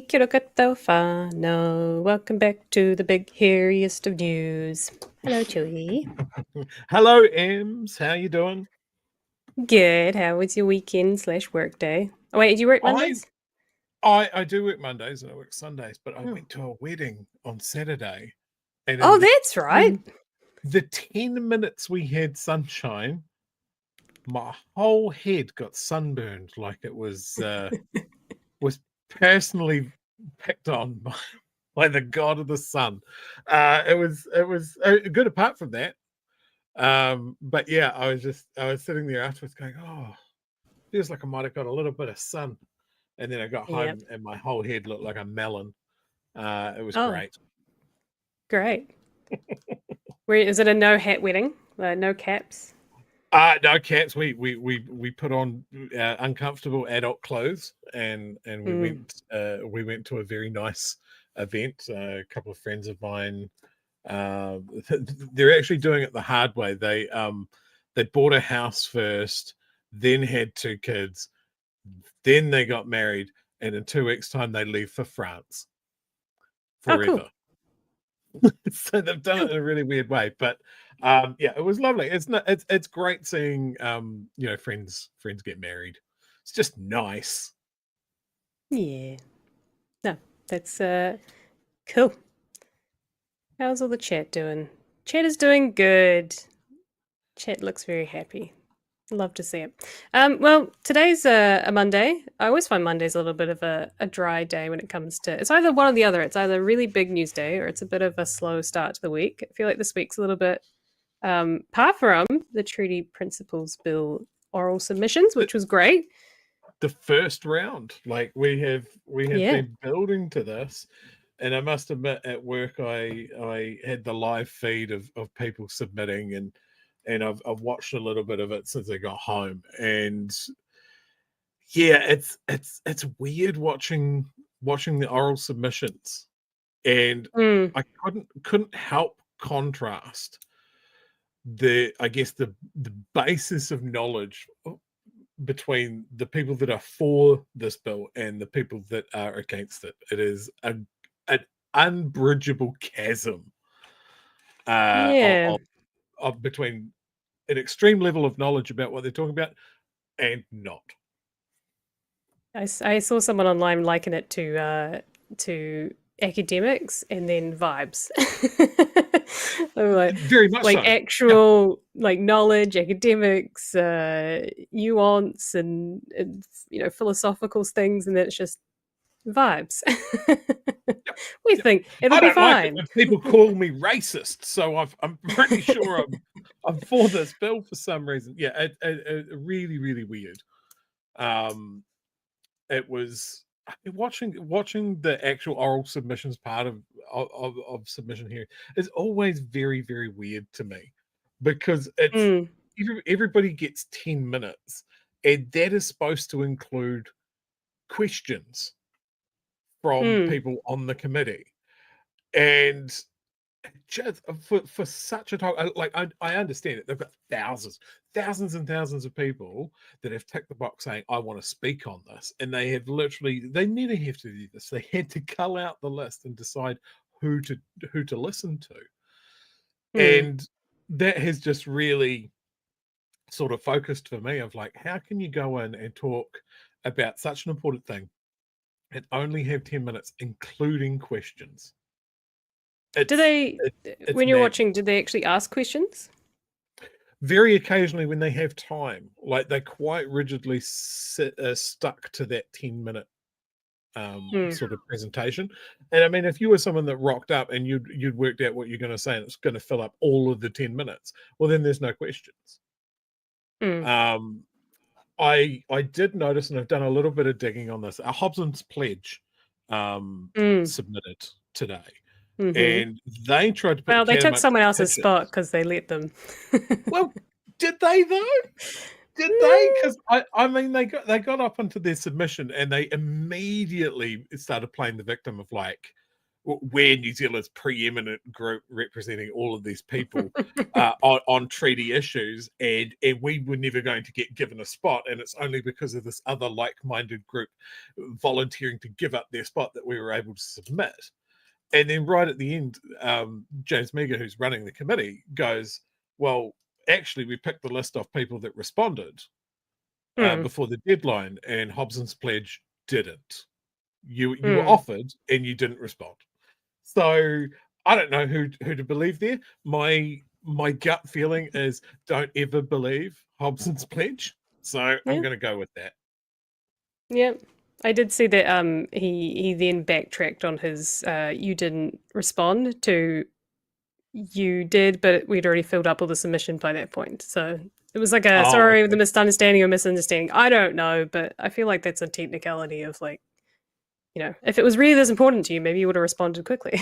Kirokato Fano. Welcome back to the big hairiest of news. Hello, Chewie. Hello, Ems. How you doing? Good. How was your weekend / work day? Oh, wait, do you work Mondays? I do work Mondays and I work Sundays, but I Oh, went to a wedding on Saturday, and in oh that's right. the 10 minutes we had sunshine, my whole head got sunburned like it was personally picked on by the god of the sun. It was good apart from that. But yeah, I was sitting there afterwards going, oh, feels like I might have got a little bit of sun. And then I got Yep. home and my whole head looked like a melon. It was Oh, great. great. Where is it a no hat wedding? No caps? No cats. We put on uncomfortable adult clothes and Mm. we went to a very nice event. A couple of friends of mine, uh, they're actually doing it the hard way. They bought a house first, then had two kids, then they got married, and in 2 weeks' time they leave for France Oh, cool. forever. So they've done it Cool. in a really weird way, but yeah, it was lovely. It's great seeing friends get married. It's just nice. Yeah. No, that's cool. How's all the chat doing? Chat is doing good. Chat looks very happy. Love to see it. Well, today's a Monday. I always find Mondays a little bit of a dry day when it comes to. It's either one or the other. It's either a really big news day or it's a bit of a slow start to the week. I feel like this week's a little bit par from the Treaty Principles Bill oral submissions, The, which was great. the first round, like we have Yeah. been building to this, and I must admit, at work, I had the live feed of people submitting, and I've watched a little bit of it since I got home, and yeah, it's weird watching the oral submissions, and Mm, I couldn't help contrast I guess the basis of knowledge between the people that are for this bill and the people that are against it. It is an unbridgeable chasm uh, yeah. of, of between an extreme level of knowledge about what they're talking about and not. I saw someone online liken it to academics and then vibes. I'm Very much like so. Yeah, actual like knowledge, academics, nuance, and philosophical things, and then it's just vibes. yeah, We yeah. think it'll I be don't like it fine. when people call me racist, so I'm pretty sure I'm for this bill for some reason. Yeah, it really really weird. Um, it was watching the actual oral submissions part of submission here is always very very weird to me because it's Mm, everybody gets 10 minutes and that is supposed to include questions from mm, people on the committee, and just for such a time, I understand it. They've got thousands and thousands of people that have ticked the box saying, I want to speak on this. And they never have to do this. They had to cull out the list and decide who to listen to. mm. And that has just really sort of focused for me of like, how can you go in and talk about such an important thing and only have 10 minutes, including questions? Do It's they, it's when you're madness. watching, do they actually ask questions? Very occasionally when they have time, like they quite rigidly stuck to that 10-minute Mm, sort of presentation. And I mean, if you were someone that rocked up and you'd worked out what you're going to say and it's going to fill up all of the 10 minutes, well then there's no questions. mm, um I did notice, and I've done a little bit of digging on this, a Hobson's pledge mm, submitted today, mm-hmm. and they tried to put the Well, they cat took amongst someone the else's spot pigeons. because they let them. Well, did they though? Did they? Because I mean, they got up into their submission and they immediately started playing the victim of like, we're New Zealand's preeminent group representing all of these people on treaty issues, and we were never going to get given a spot, and it's only because of this other like-minded group volunteering to give up their spot that we were able to submit. And then right at the end, James Meagher, who's running the committee, goes, well, actually, we picked the list of people that responded before the deadline, and Hobson's Pledge didn't. You were offered and you didn't respond. So I don't know who to believe there. My gut feeling is don't ever believe Hobson's Pledge. So I'm going to go with that. Yeah. I did see that he then backtracked on his you didn't respond to you did, but we'd already filled up all the submission by that point. So it was like a sorry, the misunderstanding or misunderstanding. I don't know, but I feel like that's a technicality of like, you know, if it was really this important to you, maybe you would have responded quickly.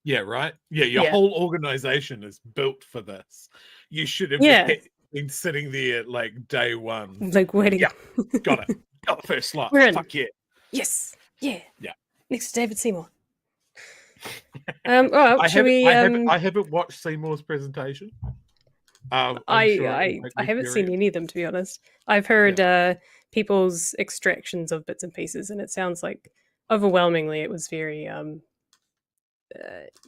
Yeah, right. Yeah, your whole organization is built for this. You should have been sitting there like day one, like waiting. Yeah, got it. Got the first slot. Fuck yeah. Yes. Yeah. Yeah. Next to David Seymour. I haven't watched Seymour's presentation. I haven't seen any of them, to be honest. I've heard people's extractions of bits and pieces, and it sounds like overwhelmingly it was very like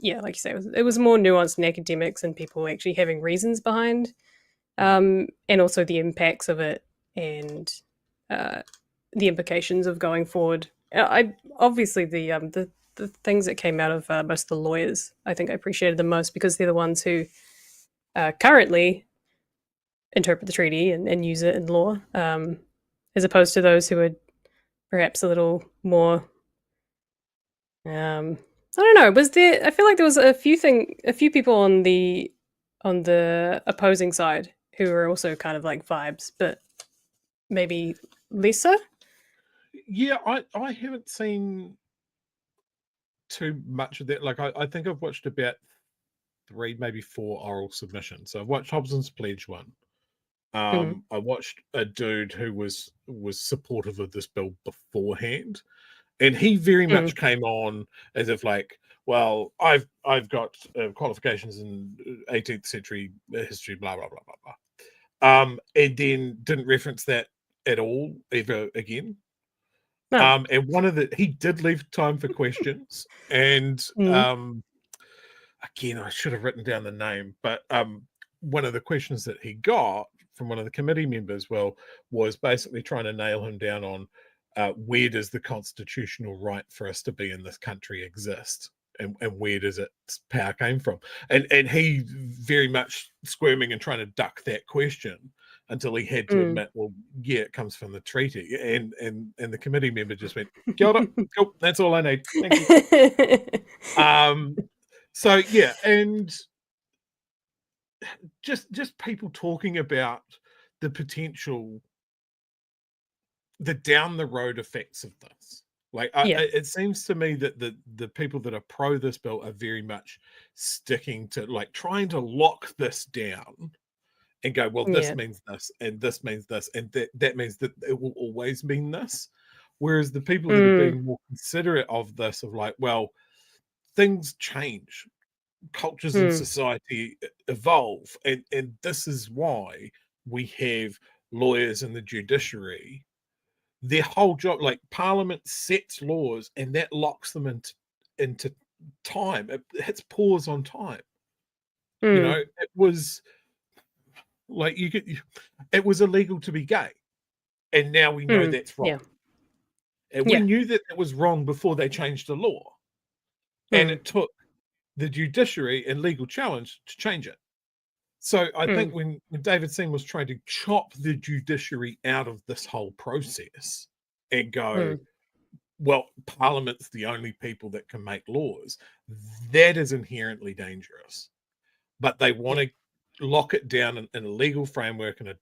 you say, it was more nuanced in academics and people actually having reasons behind and also the impacts of it and the implications of going forward. I obviously the things that came out of most of the lawyers, I think I appreciated the most because they're the ones who currently interpret the treaty and use it in law, as opposed to those who are perhaps a little more. I don't know. Was there? I feel like there was a few people on the opposing side who were also kind of like vibes, but maybe less so. Yeah, I haven't seen too much of that. Like I think I've watched about 3, maybe 4 oral submissions. So I've watched Hobson's Pledge one. I watched a dude who was supportive of this bill beforehand, and he very much came on as if like, well, I've got qualifications in 18th century history, blah blah blah blah blah, and then didn't reference that at all ever again. And he did leave time for questions, and again, I should have written down the name, but one of the questions that he got from one of the committee members, was basically trying to nail him down on where does the constitutional right for us to be in this country exist, and where does its power came from, and he very much squirming and trying to duck that question until he had to admit, well, yeah, it comes from the treaty, and the committee member just went, "Got it, cool, that's all I need, thank you." So yeah, and just people talking about the potential, the down the road effects of this. Like it seems to me that the people that are pro this bill are very much sticking to like trying to lock this down and go, well, this means this and this means this and that means that it will always mean this. Whereas the people that are being more considerate of this, of like, well, things change, cultures in society evolve, and this is why we have lawyers in the judiciary. Their whole job, like Parliament sets laws and that locks them into time. It hits pause on time. You know, it was like it was illegal to be gay, and now we know that's wrong. And we knew that it was wrong before they changed the law, and it took the judiciary and legal challenge to change it. So I think when David Singh was trying to chop the judiciary out of this whole process and go, well, Parliament's the only people that can make laws, that is inherently dangerous. But they want to lock it down in a legal framework in a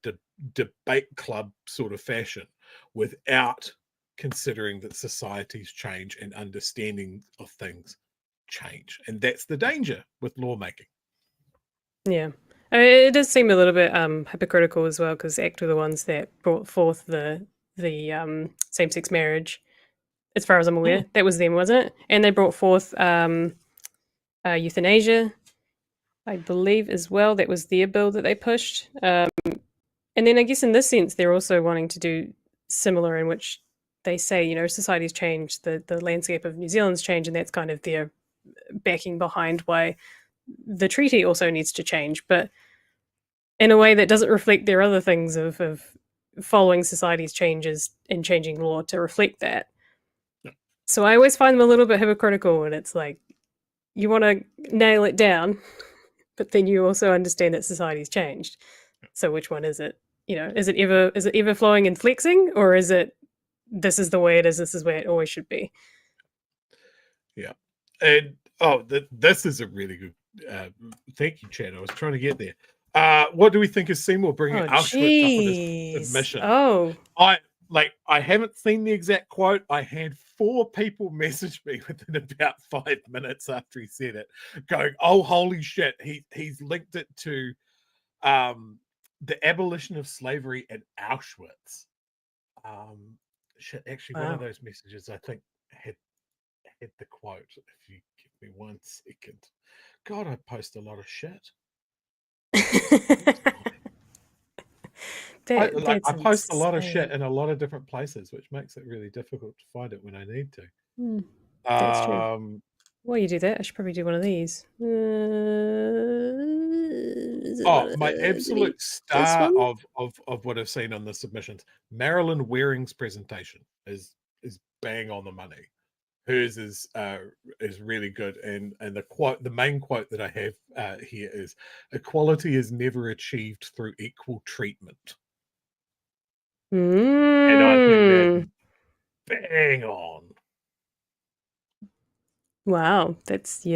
debate club sort of fashion without considering that societies change and understanding of things change. And that's the danger with lawmaking. Yeah. I mean, it does seem a little bit hypocritical as well, because ACT were the ones that brought forth the same-sex marriage as far as I'm aware. That was them, wasn't it? And they brought forth euthanasia, I believe, as well. That was their bill that they pushed. And then I guess in this sense, they're also wanting to do similar, in which they say, society's changed, the landscape of New Zealand's changed, and that's kind of their backing behind why the treaty also needs to change, but in a way that doesn't reflect their other things of following society's changes and changing law to reflect that. Yeah. So I always find them a little bit hypocritical when it's like, you want to nail it down, but then you also understand that society's changed. So which one is it? Is it ever flowing and flexing, or is it this is the way it is, this is where it always should be? Yeah. And this is a really good thank you, Chad. I was trying to get there. What do we think of Seymour bringing Auschwitz up with his submission? Oh, I haven't seen the exact quote. I had 4 people message me within about 5 minutes after he said it, going, "Oh, holy shit!" He's linked it to the abolition of slavery at Auschwitz. Actually, one of those messages I think had the quote. If you give me 1 second, God, I post a lot of shit. I post a lot of shit in a lot of different places, which makes it really difficult to find it when I need to. That's true. While you do that, I should probably do one of these. My absolute star of what I've seen on the submissions, Marilyn Waring's presentation is bang on the money. Hers is really good, and the main quote that I have here is, "Equality is never achieved through equal treatment." And I think that's bang on. Wow, that's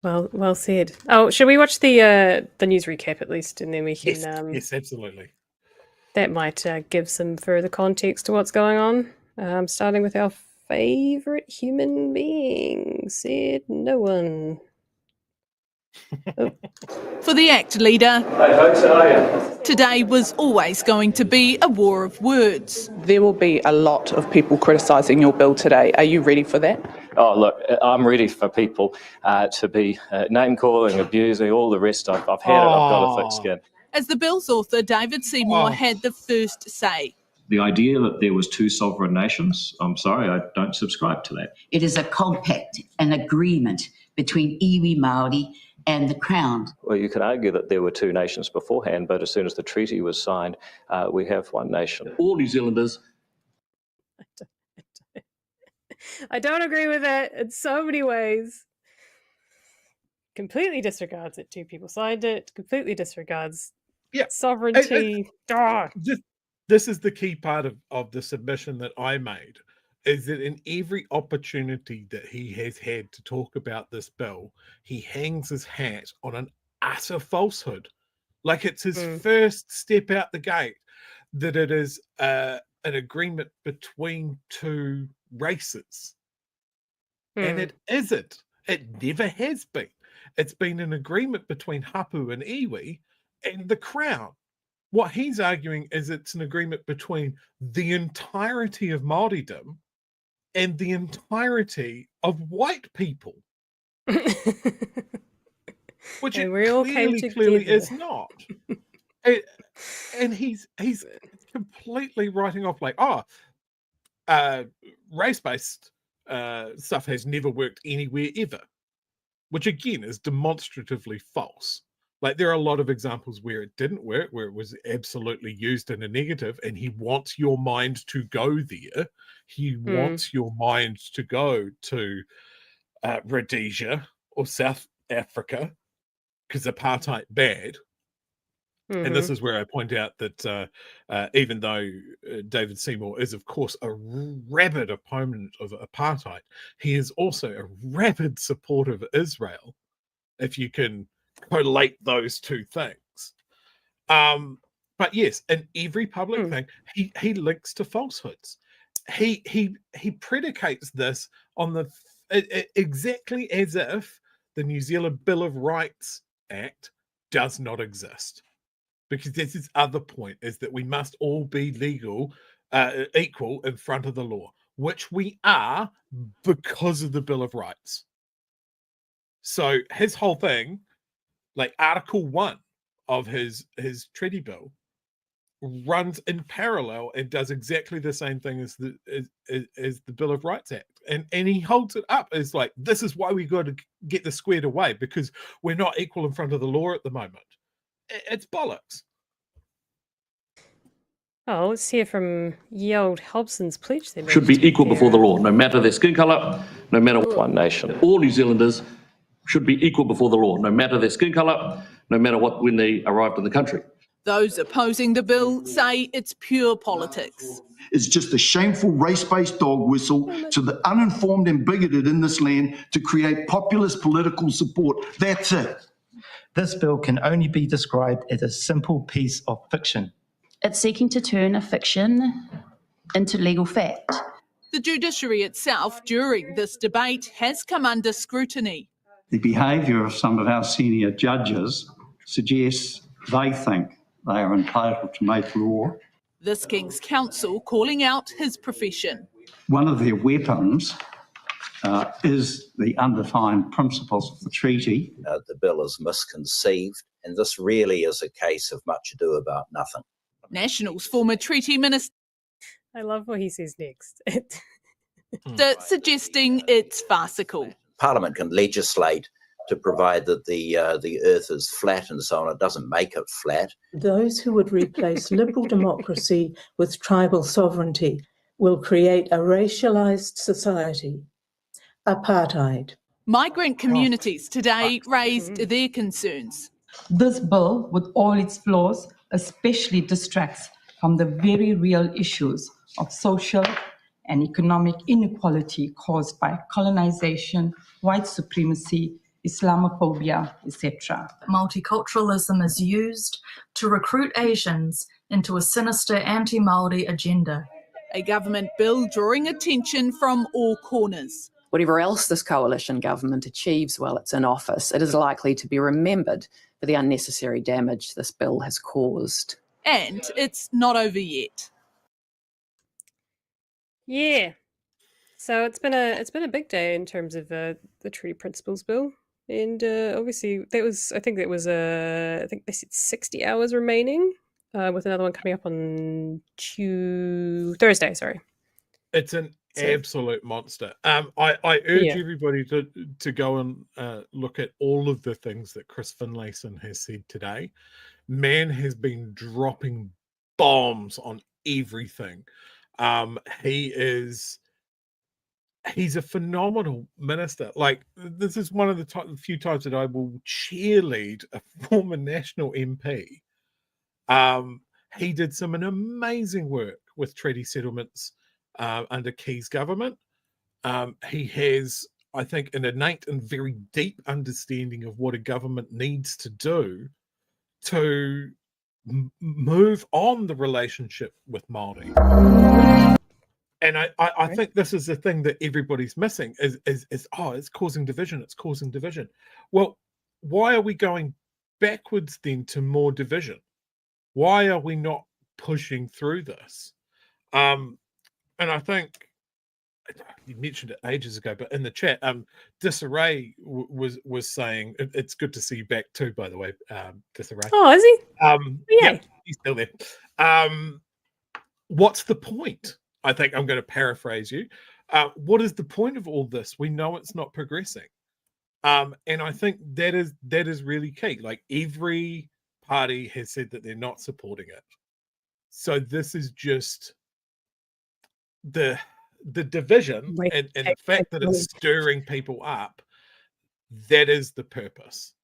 well said. Oh, should we watch the news recap at least, and then we can yes, absolutely. That might give some further context to what's going on. Starting with our favorite human being, said no one. For the ACT leader, today was always going to be a war of words. There will be a lot of people criticising your bill today. Are you ready for that? Oh, look, I'm ready for people to be name-calling, abusing, all the rest. I've had it. I've got a thick skin. As the bill's author, David Seymour had the first say. The idea that there was 2 sovereign nations, I'm sorry, I don't subscribe to that. It is a compact, an agreement between iwi Māori and the Crown. Well, you could argue that there were 2 nations beforehand, but as soon as the treaty was signed, we have 1 nation. All New Zealanders. I don't agree with that in so many ways. Completely disregards it. 2 people signed it. Completely disregards sovereignty. This is the key part of the submission that I made, is that in every opportunity that he has had to talk about this bill, he hangs his hat on an utter falsehood. Like it's his first step out the gate, that it is an agreement between 2 races. And it isn't. It never has been. It's been an agreement between Hapu and Iwi and the Crown. What he's arguing is it's an agreement between the entirety of Māoridom and the entirety of white people. Which it clearly is not. And he's completely writing off like, race-based stuff has never worked anywhere ever, which again is demonstratively false. Like there are a lot of examples where it didn't work, where it was absolutely used in a negative, and he wants your mind to go there. He wants your mind to go to Rhodesia or South Africa because apartheid bad. And this is where I point out that even though David Seymour is, of course, a rabid opponent of apartheid, he is also a rabid supporter of Israel, if you can collate those 2 things. But yes, in every public thing, he links to falsehoods. He predicates this on the exactly as if the New Zealand Bill of Rights Act does not exist. Because that's his other point, is that we must all be equal in front of the law. which we are because of the Bill of Rights. So his whole thing, like Article 1 of his treaty bill, runs in parallel and does exactly the same thing as the Bill of Rights Act. And he holds it up as like, this is why we got to get this squared away, because we're not equal in front of the law at the moment. It's bollocks. Oh, let's hear from ye old Hobson's pledge. They Should be equal before the law, no matter their skin colour, no matter One nation. all New Zealanders should be equal before the law, no matter their skin colour, no matter when they arrived in the country. Those opposing the bill say it's pure politics. It's just a shameful race-based dog whistle to the uninformed and bigoted in this land to create populist political support. That's it. This bill can only be described as a simple piece of fiction. It's seeking to turn a fiction into legal fact. The judiciary itself during this debate has come under scrutiny. The behaviour of some of our senior judges suggests they think they are entitled to make law. This King's Counsel calling out his profession. One of their weapons is the undefined principles of the treaty. The bill is misconceived, and this really is a case of much ado about nothing. National's former treaty minister I love what he says next. suggesting it's farcical. Parliament can legislate to provide that the earth is flat and so on. It doesn't make it flat. Those who would replace liberal democracy with tribal sovereignty will create a racialised society. Apartheid. Migrant communities today raised their concerns. This bill, with all its flaws, especially distracts from the very real issues of social and economic inequality caused by colonisation, white supremacy, Islamophobia, etc. Multiculturalism is used to recruit Asians into a sinister anti-Māori agenda. A government bill drawing attention from all corners. Whatever else this coalition government achieves while it's in office, it is likely to be remembered for the unnecessary damage this bill has caused. And it's not over yet. Yeah. So it's been a big day in terms of the Treaty Principles Bill. And obviously I think they said 60 hours remaining, with another one coming up on Thursday, sorry. It's an absolute monster. I urge everybody to go and look at all of the things that Chris Finlayson has said today. Man has been dropping bombs on everything. He's a phenomenal minister. Like, this is one of the few times that I will cheerlead a former national MP. He did an amazing work with treaty settlements under Key's government. He has, I think, an innate and very deep understanding of what a government needs to do to move on the relationship with Māori. And I think this is the thing that everybody's missing is it's causing division. It's causing division. Well, why are we going backwards then to more division? Why are we not pushing through this? And I think you mentioned it ages ago, but in the chat, Disarray was saying it's good to see you back too. By the way, Disarray. Oh, is he? Yeah, he's still there. What's the point? I think I'm going to paraphrase you. What is the point of all this? We know it's not progressing. And I think that is really key. Like, every party has said that they're not supporting it. So this is just the division and the fact that it's stirring people up. That is the purpose.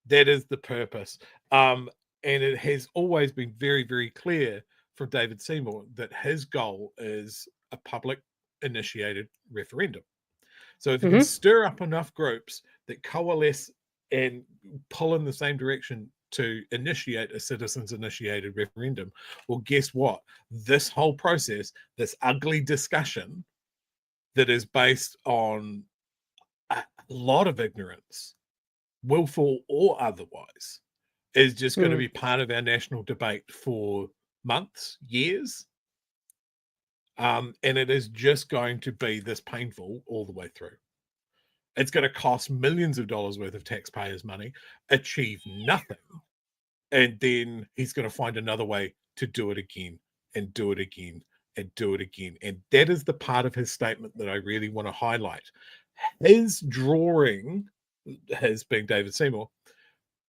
That is the purpose. And it has always been very, very clear from David Seymour that his goal is a public initiated referendum. So if you can stir up enough groups that coalesce and pull in the same direction to initiate a citizens initiated referendum, well, guess what? This whole process, this ugly discussion that is based on a lot of ignorance, willful or otherwise, is just going to be part of our national debate for months, years. And it is just going to be this painful all the way through. It's going to cost millions of dollars worth of taxpayers' money, achieve nothing, and then he's going to find another way to do it again and do it again and do it again. And that is the part of his statement that I really want to highlight. His drawing, his being David Seymour,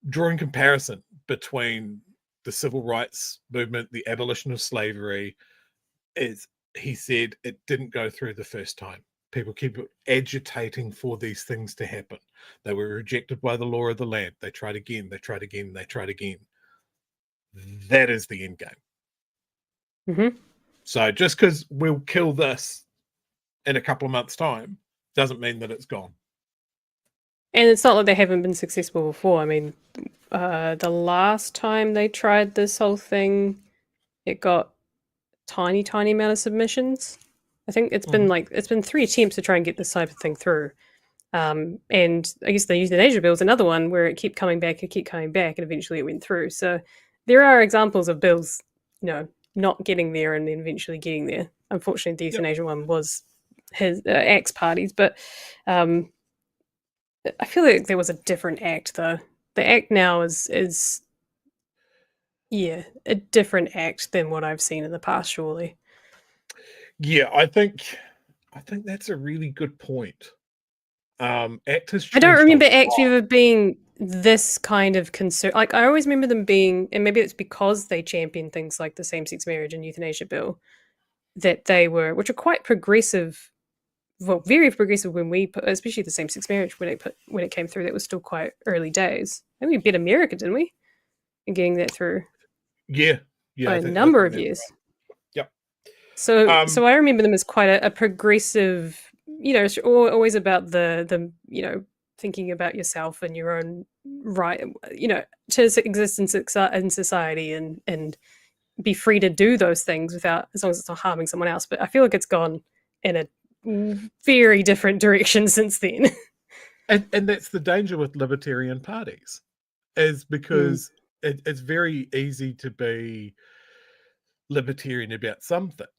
drawing comparison between the civil rights movement, the abolition of slavery, is he said it didn't go through the first time. People keep agitating for these things to happen. They were rejected by the law of the land. They tried again, they tried again, they tried again. That is the end game. Mm-hmm. So just because we'll kill this in a couple of months' time doesn't mean that it's gone. And it's not like they haven't been successful before. I mean, the last time they tried this whole thing, it got tiny amount of submissions. I think it's been it's been 3 attempts to try and get this type of thing through. And I guess the euthanasia bill is another one where it kept coming back, and eventually it went through. So there are examples of bills, not getting there and then eventually getting there. Unfortunately, the euthanasia one was his Axe Party's, but I feel like there was a different act though. The act now is a different act than what I've seen in the past, surely. Yeah, I think that's a really good point. Act has I don't changed remember a Act lot. ever being this kind of concern. Like, I always remember them being, and maybe it's because they championed things like the same-sex marriage and euthanasia bill, that they were, which are quite progressive. Well, very progressive when we put, especially the same-sex marriage when it came through. That was still quite early days. And we beat America, didn't we? In getting that through. Yeah, By I a think number of that's years. right. Yep. So I remember them as quite a progressive. It's always about the thinking about yourself and your own right. To exist in society and be free to do those things without, as long as it's not harming someone else. But I feel like it's gone in a very different direction since then. And that's the danger with libertarian parties, is because it's very easy to be libertarian about some things.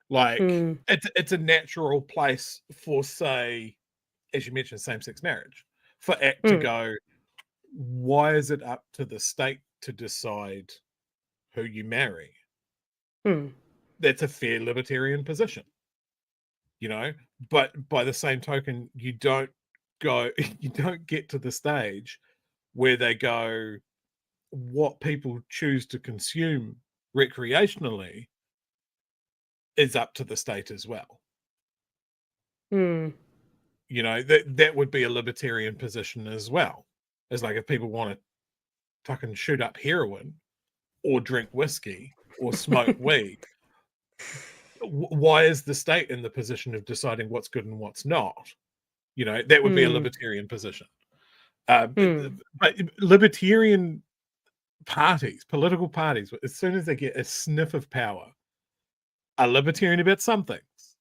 Like it's a natural place for, say, as you mentioned, same-sex marriage, for ACT to go, why is it up to the state to decide who you marry? That's a fair libertarian position. But by the same token, you don't get to the stage where they go, what people choose to consume recreationally is up to the state as well. That would be a libertarian position as well. It's like if people want to fucking shoot up heroin or drink whiskey or smoke weed, why is the state in the position of deciding what's good and what's not? That would be a libertarian position. But libertarian parties, political parties, as soon as they get a sniff of power, are libertarian about some things,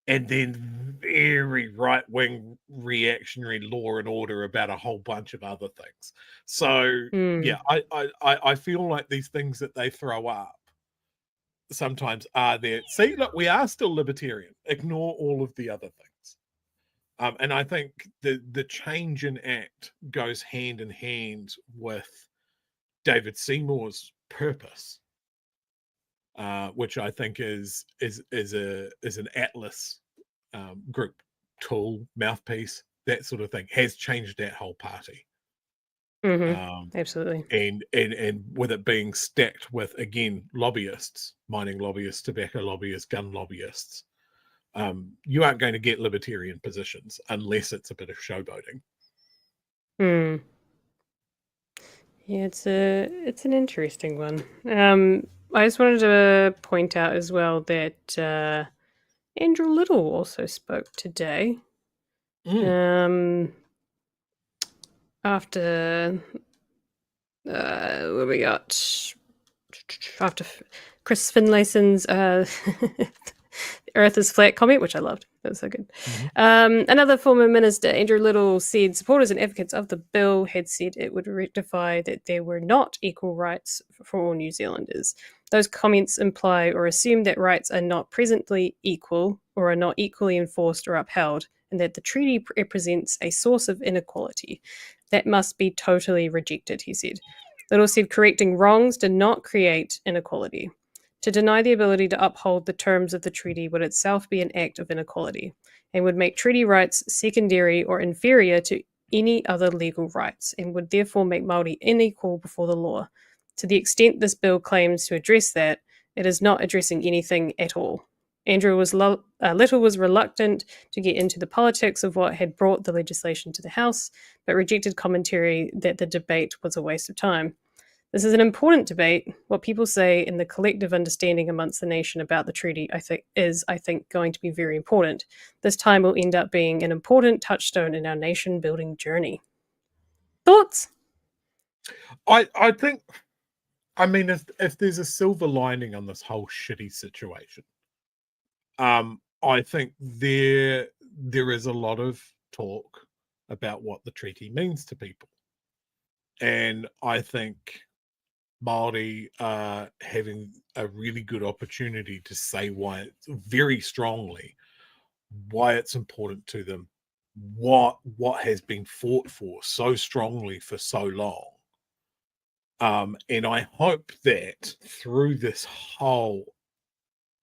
and then very right-wing reactionary law and order about a whole bunch of other things. So yeah, I feel like these things that they throw up sometimes are there. See, look, we are still libertarian. Ignore all of the other things. And I think the change in ACT goes hand in hand with David Seymour's purpose, which I think is an Atlas group tool, mouthpiece, that sort of thing, has changed that whole party. Absolutely. And with it being stacked with, again, lobbyists, mining lobbyists, tobacco lobbyists, gun lobbyists, you aren't going to get libertarian positions unless it's a bit of showboating. Yeah, it's an interesting one. I just wanted to point out as well that Andrew Little also spoke today. After what we got after Chris Finlayson's Earth is Flat comment, which I loved. That was so good. Another former minister, Andrew Little, said supporters and advocates of the bill had said it would rectify that there were not equal rights for all New Zealanders. Those comments imply or assume that rights are not presently equal or are not equally enforced or upheld, and that the treaty represents a source of inequality. That must be totally rejected, he said. Little said correcting wrongs did not create inequality. To deny the ability to uphold the terms of the treaty would itself be an act of inequality, and would make treaty rights secondary or inferior to any other legal rights, and would therefore make Māori unequal before the law. To the extent this bill claims to address that, it is not addressing anything at all. Little was reluctant to get into the politics of what had brought the legislation to the House, but rejected commentary that the debate was a waste of time. This is an important debate. What people say in the collective understanding amongst the nation about the treaty, I think, going to be very important. This time will end up being an important touchstone in our nation-building journey. Thoughts? I think, I mean, if there's a silver lining on this whole shitty situation, I think there is a lot of talk about what the treaty means to people. And I think Māori are having a really good opportunity to say why, very strongly, why it's important to them, what has been fought for so strongly for so long. And I hope that through this whole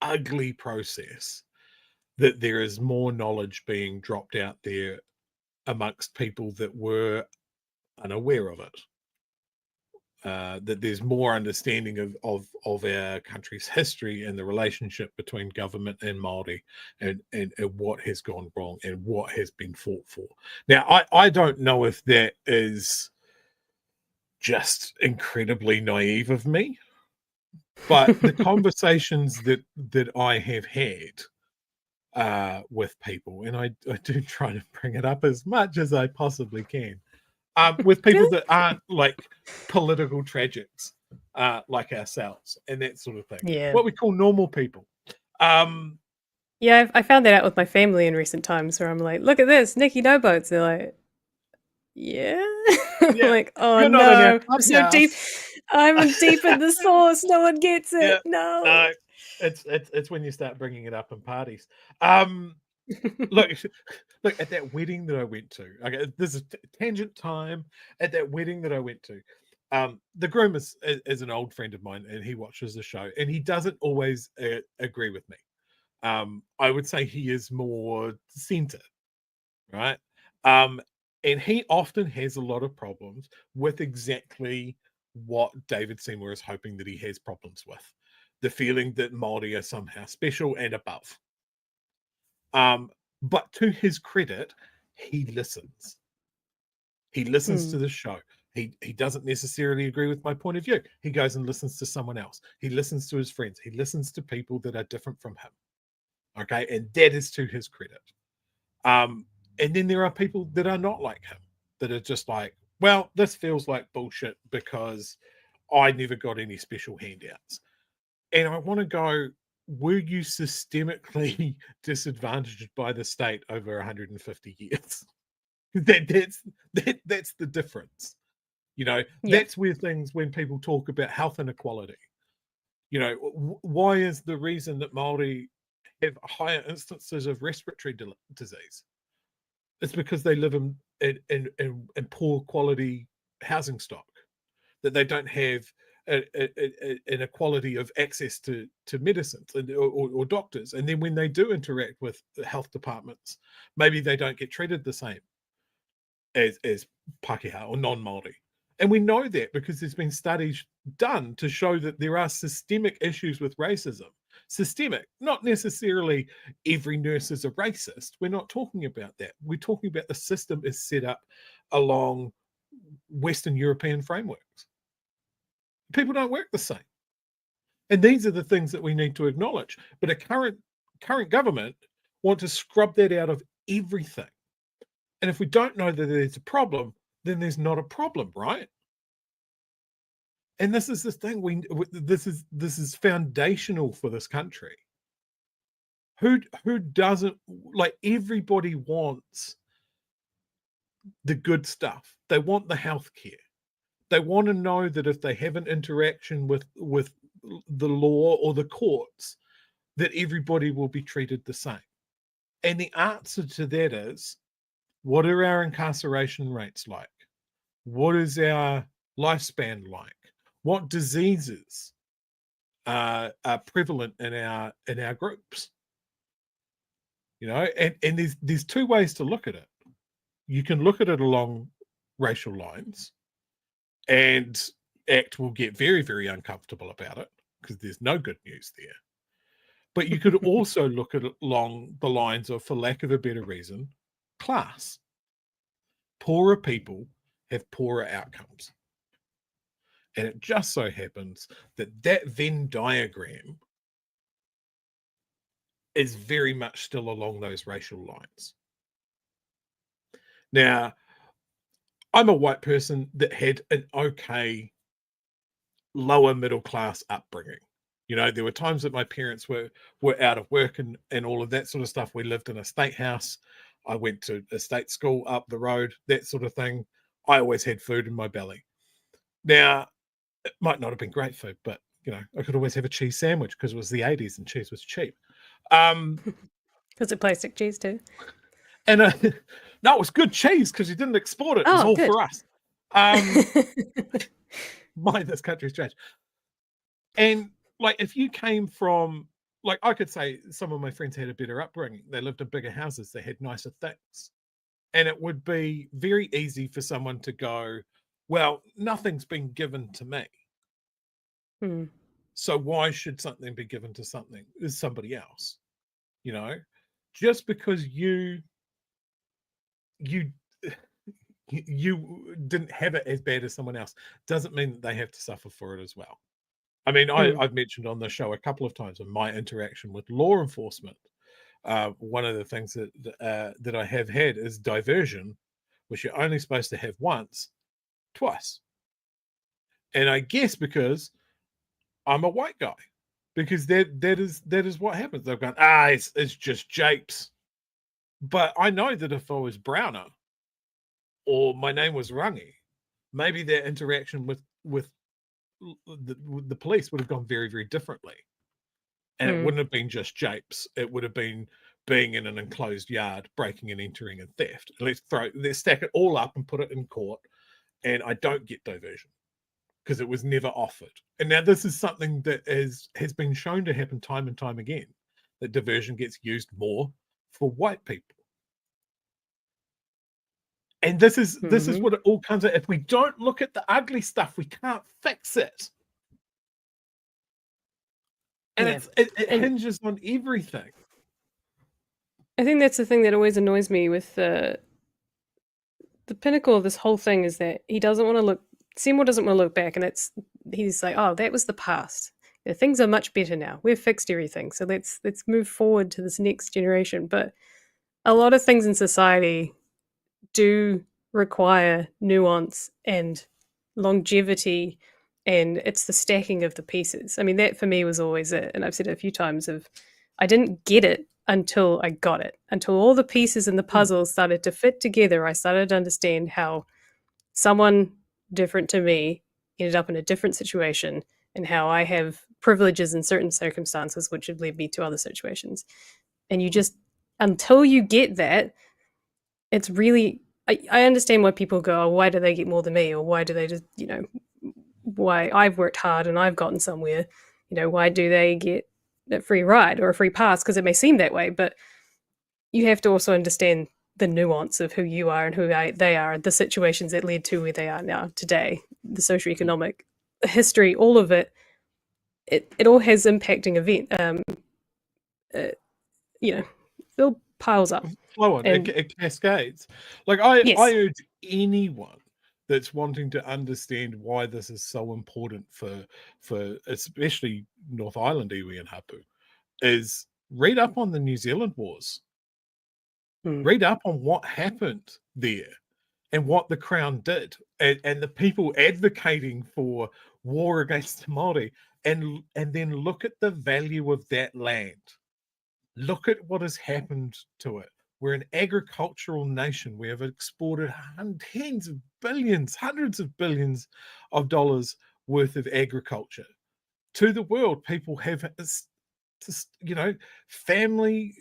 ugly process, that there is more knowledge being dropped out there amongst people that were unaware of it. That there's more understanding of our country's history and the relationship between government and Māori, and what has gone wrong and what has been fought for. Now, I don't know if that is just incredibly naive of me, but the conversations that I have had with people, and I do try to bring it up as much as I possibly can, with people that aren't like political tragics like ourselves and that sort of thing. Yeah. What we call normal people. Yeah, I found that out with my family in recent times, where I'm like, look at this, Nikki No Boats. They're like, yeah. Yeah. Like, oh You're not in our no, I'm so clubhouse. deep. I'm deep in the source. No one gets it. Yeah, No. It's when you start bringing it up in parties. Look at that wedding that I went to. Okay, this is tangent time. At that wedding that I went to, the groom is an old friend of mine, and he watches the show, and he doesn't always agree with me. I would say he is more centered, right? And he often has a lot of problems with exactly what David Seymour is hoping that he has problems with. The feeling that Māori are somehow special and above. But to his credit, he listens. He listens to the show. He doesn't necessarily agree with my point of view. He goes and listens to someone else. He listens to his friends. He listens to people that are different from him. Okay, and that is to his credit. And then there are people that are not like him, that are just like, well, this feels like bullshit because I never got any special handouts. And I want to go, were you systemically disadvantaged by the state over 150 years? That's the difference. You know, that's where things, when people talk about health inequality, you know, why is the reason that Māori have higher instances of respiratory disease? It's because they live in poor quality housing stock, that they don't have an equality of access to medicines or doctors. And then when they do interact with the health departments, maybe they don't get treated the same as Pākehā or non-Māori. And we know that because there's been studies done to show that there are systemic issues with racism. Systemic, not necessarily every nurse is a racist. We're not talking about that. We're talking about the system is set up along Western European frameworks. People don't work the same. And these are the things that we need to acknowledge. But a current government want to scrub that out of everything. And if we don't know that there's a problem, then there's not a problem, right? And this is the thing. This is foundational for this country. Who doesn't, like, everybody wants the good stuff. They want the healthcare. They want to know that if they have an interaction with the law or the courts that everybody will be treated the same? And the answer to that is, what are our incarceration rates like? What is our lifespan like? What diseases are prevalent in our groups? You know, and there's two ways to look at it. You can look at it along racial lines, and ACT will get very, very uncomfortable about it because there's no good news there. But you could also look at it along the lines of, for lack of a better reason, class. Poorer people have poorer outcomes. And it just so happens that that Venn diagram is very much still along those racial lines. Now, I'm a white person that had an okay lower middle class upbringing. You know, there were times that my parents were out of work and all of that sort of stuff. We lived in a state house. I went to a state school up the road, that sort of thing. I always had food in my belly. Now, it might not have been great food, but, you know, I could always have a cheese sandwich because it was the 80s and cheese was cheap. Because of plastic cheese too. And no, it was good cheese because you didn't export it. It was all good. for us. This country's trash. And like, if you came from, like, I could say some of my friends had a better upbringing. They lived in bigger houses. They had nicer things. And it would be very easy for someone to go, well, nothing's been given to me. So why should something be given to somebody else? You know, just because you didn't have it as bad as someone else doesn't mean that they have to suffer for it as well. I mean, I've mentioned on the show a couple of times in my interaction with law enforcement, one of the things that I have had is diversion, which you're only supposed to have once, twice. And I guess because I'm a white guy, because that is what happens. They've gone, it's just japes. But I know that if I was browner or my name was Rangi, maybe that interaction with the police would have gone very, very differently. And it wouldn't have been just japes. It would have been being in an enclosed yard, breaking and entering and theft. Let's stack it all up and put it in court. And I don't get diversion because it was never offered. And now this is something that has been shown to happen time and time again, that diversion gets used more for white people. And this is what it all comes at. If we don't look at the ugly stuff, we can't fix it. And it hinges on everything. I think that's the thing that always annoys me with the pinnacle of this whole thing is that he doesn't want to look. Seymour doesn't want to look back, and he's like, oh, that was the past. Things are much better now. We've fixed everything, so let's move forward to this next generation. But a lot of things in society do require nuance and longevity, and it's the stacking of the pieces. I mean, that for me was always it, and I've said it a few times, I didn't get it until I got it, until all the pieces in the puzzle started to fit together. I started to understand how someone different to me ended up in a different situation and how I have privileges in certain circumstances which have led me to other situations. And you just, until you get that, it's really, I understand why people go, oh, why do they get more than me? Or why do they just, why I've worked hard and I've gotten somewhere, why do they get a free ride or a free pass? Because it may seem that way, but you have to also understand the nuance of who you are and who they are, the situations that led to where they are now today, the socioeconomic history, all of it. It all has impacting event. It all piles up. Flow on, it cascades. Like I urge anyone that's wanting to understand why this is so important for especially North Island iwi and hapu, is read up on the New Zealand wars. Read up on what happened there and what the Crown did, and the people advocating for war against the Māori, and then look at the value of that land. Look at what has happened to it. We're an agricultural nation. We have exported tens of billions, hundreds of billions of dollars worth of agriculture to the world. People have family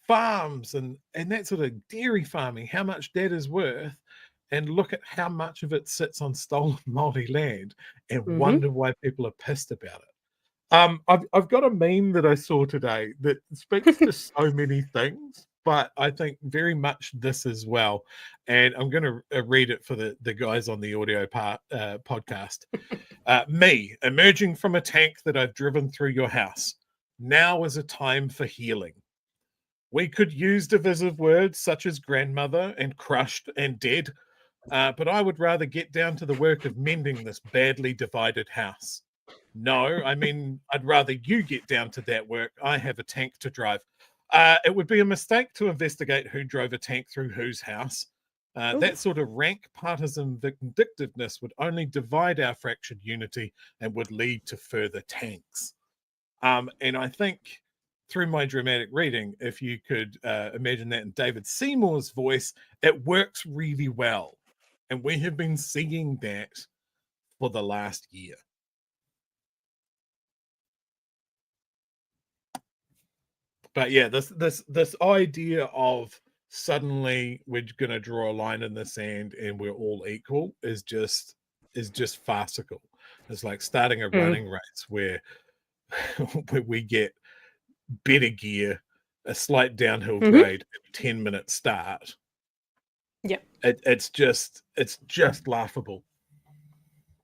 farms and that sort of dairy farming, how much that is worth, and look at how much of it sits on stolen Māori land and wonder why people are pissed about it. I've got a meme that I saw today that speaks to so many things, but I think very much this as well. And I'm going to read it for the guys on the audio podcast. Me, emerging from a tank that I've driven through your house. Now is a time for healing. We could use divisive words such as grandmother and crushed and dead, but I would rather get down to the work of mending this badly divided house. No, I mean, I'd rather you get down to that work. I have a tank to drive. It would be a mistake to investigate who drove a tank through whose house. That sort of rank partisan vindictiveness would only divide our fractured unity and would lead to further tanks. And I think through my dramatic reading, if you could imagine that in David Seymour's voice, it works really well. And we have been seeing that for the last year. But yeah, this idea of suddenly we're going to draw a line in the sand and we're all equal is just farcical. It's like starting a running race where we get better gear, a slight downhill grade, 10-minute start. Yeah, it's just laughable.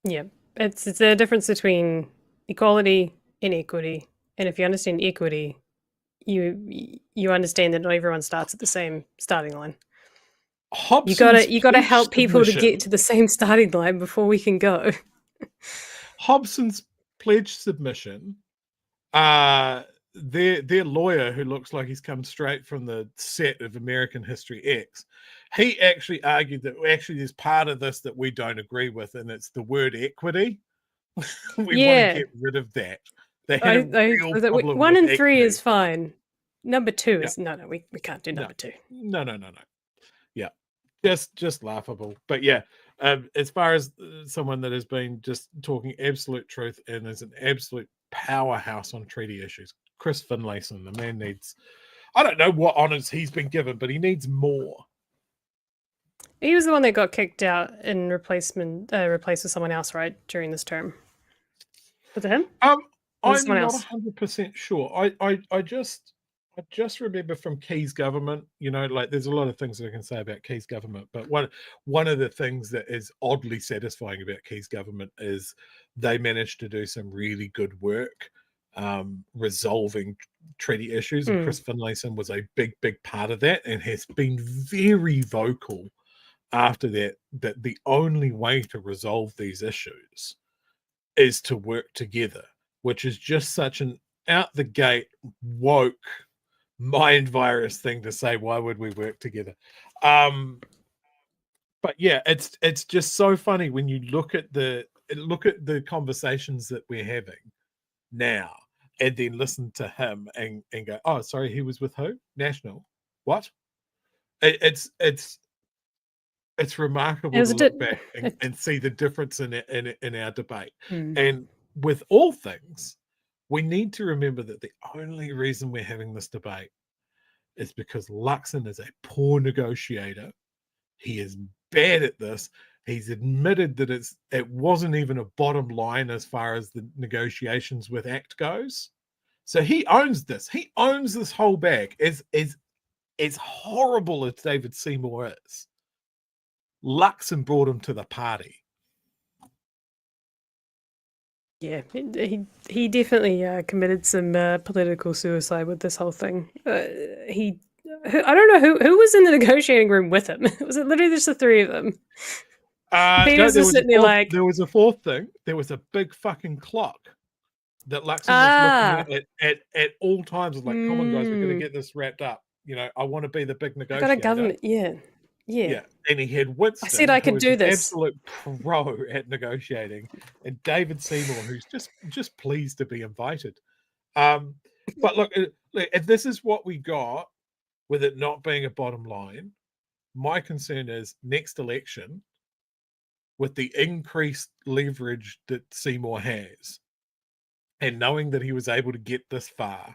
Yeah, it's a difference between equality and equity, and if you understand equity, you understand that not everyone starts at the same starting line. You gotta help people to get to the same starting line before we can go. Hobson's pledge submission, their lawyer, who looks like he's come straight from the set of American History X, he actually argued that actually there's part of this that we don't agree with, and it's the word equity. We want to get rid of that. They had a real problem 1 and with 3 equity. is fine. Number 2 is no, we can't do number 2. No. Yeah, just laughable. But yeah, as far as someone that has been just talking absolute truth and is an absolute powerhouse on treaty issues, Chris Finlayson, the man needs, I don't know what honours he's been given, but he needs more. He was the one that got kicked out and replaced with someone else, right, during this term. Was it him? I'm not 100% sure. I just remember from Key's government, like there's a lot of things that I can say about Key's government, but one of the things that is oddly satisfying about Key's government is they managed to do some really good work resolving treaty issues, and Chris Finlayson was a big part of that, and has been very vocal after that the only way to resolve these issues is to work together, which is just such an out the gate woke mind virus thing to say. Why would we work together? But yeah, it's just so funny when you look at the conversations that we're having now, and then listen to him and go, oh, sorry, he was with who? National? What? It's remarkable to look back and see the difference in our debate. And with all things, we need to remember that the only reason we're having this debate is because Luxon is a poor negotiator. He is bad at this. He's admitted that it wasn't even a bottom line as far as the negotiations with ACT goes. So he owns this. He owns this whole bag. As horrible as David Seymour is, Luxon brought him to the party. Yeah, he definitely committed some political suicide with this whole thing. I don't know who was in the negotiating room with him. Was it literally just the three of them? Peter's just sitting there like... There was a fourth thing. There was a big fucking clock that Luxon was looking at all times. Like, come on, guys, we're going to get this wrapped up. I want to be the big negotiator. I got a government, yeah. And he had Winston. I said I could do this. Absolute pro at negotiating, and David Seymour, who's just pleased to be invited. But look, if this is what we got, with it not being a bottom line, my concern is next election, with the increased leverage that Seymour has, and knowing that he was able to get this far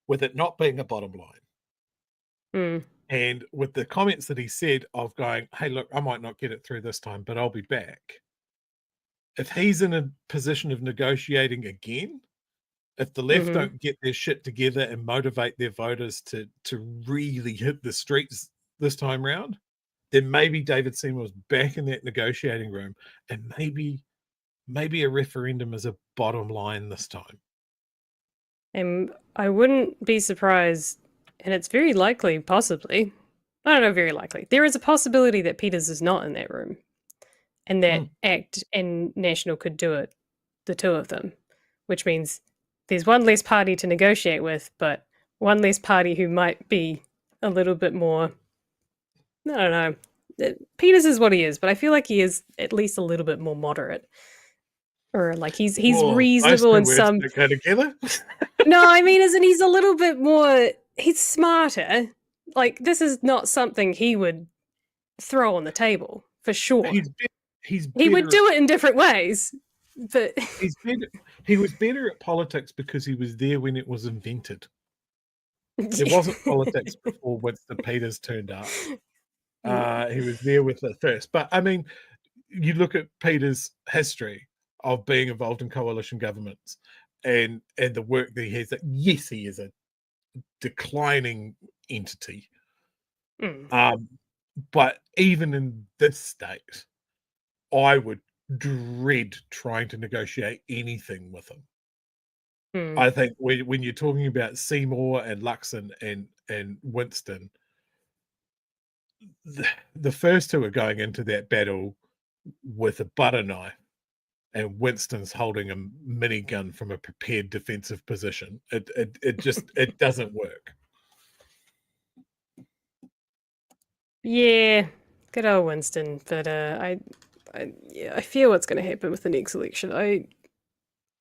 with it not being a bottom line. And with the comments that he said of going, hey, look, I might not get it through this time, but I'll be back. If he's in a position of negotiating again, if the left don't get their shit together and motivate their voters to really hit the streets this time round, then maybe David Seymour's back in that negotiating room, and maybe a referendum is a bottom line this time. And I wouldn't be surprised, and it's very likely, possibly, I don't know, very likely, there is a possibility that Peters is not in that room, and that ACT and National could do it, the two of them, which means there's one less party to negotiate with, but one less party who might be a little bit more, I don't know, Peters is what he is, but I feel like he is at least a little bit more moderate. Or like he's reasonable in some. Go together. No, I mean, isn't he's a little bit more? He's smarter. Like this is not something he would throw on the table for sure. He would do it in different ways, but he was better at politics because he was there when it was invented. There wasn't politics before Winston Peters turned up. He was there with it first. But I mean, you look at Peters' history of being involved in coalition governments and the work that he has, that yes, he is a declining entity. But even in this state, I would dread trying to negotiate anything with him. I think when you're talking about Seymour and Luxon and Winston, the first two are going into that battle with a butter knife, and Winston's holding a minigun from a prepared defensive position. It just it doesn't work. Yeah, good old Winston. But I fear what's going to happen with the next election.